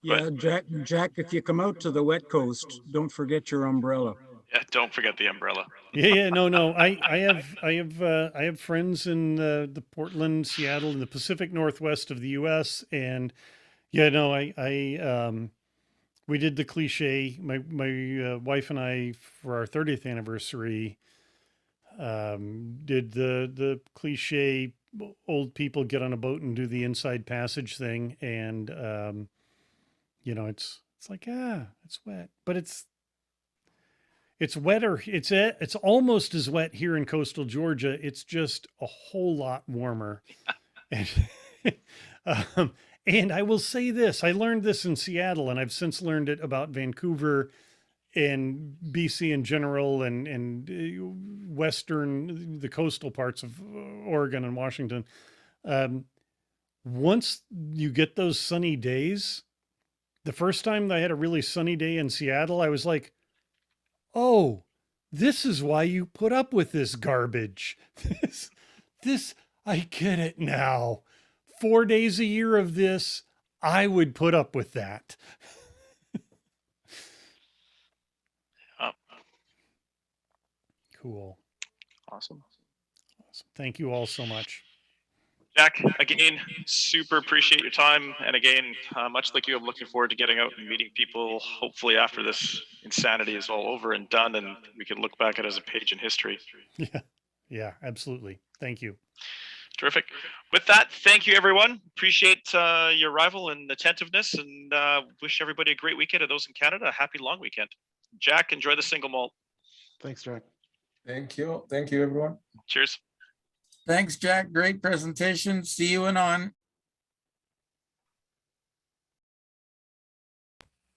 Speaker 4: Yeah, Jack, if you come out to the wet coast, don't forget your umbrella.
Speaker 1: Yeah, don't forget the umbrella.
Speaker 2: Yeah, no. I have friends in the Portland, Seattle, in the Pacific Northwest of the U.S. And yeah, no, we did the cliche. My wife and I, for our 30th anniversary, did the cliche old people get on a boat and do the inside passage thing, and it's like, it's wet, but it's wetter. It's almost as wet here in coastal Georgia. It's just a whole lot warmer. And, and I will say this, I learned this in Seattle, and I've since learned it about Vancouver and BC in general, and the coastal parts of Oregon and Washington. Once you get those sunny days, the first time I had a really sunny day in Seattle, I was like, oh, this is why you put up with this garbage. This, I get it now. 4 days a year of this, I would put up with that. Cool.
Speaker 1: Awesome.
Speaker 2: Thank you all so much.
Speaker 1: Jack, again, super appreciate your time. And again, much like you, I'm looking forward to getting out and meeting people, hopefully after this insanity is all over and done, and we can look back at it as a page in history.
Speaker 2: Yeah, absolutely. Thank you.
Speaker 1: Terrific. With that, thank you, everyone. Appreciate your arrival and attentiveness, and wish everybody a great weekend, and those in Canada, a happy long weekend. Jack, enjoy the single malt.
Speaker 6: Thanks, Jack.
Speaker 7: Thank you. Thank you, everyone.
Speaker 1: Cheers.
Speaker 3: Thanks, Jack. Great presentation. See you anon.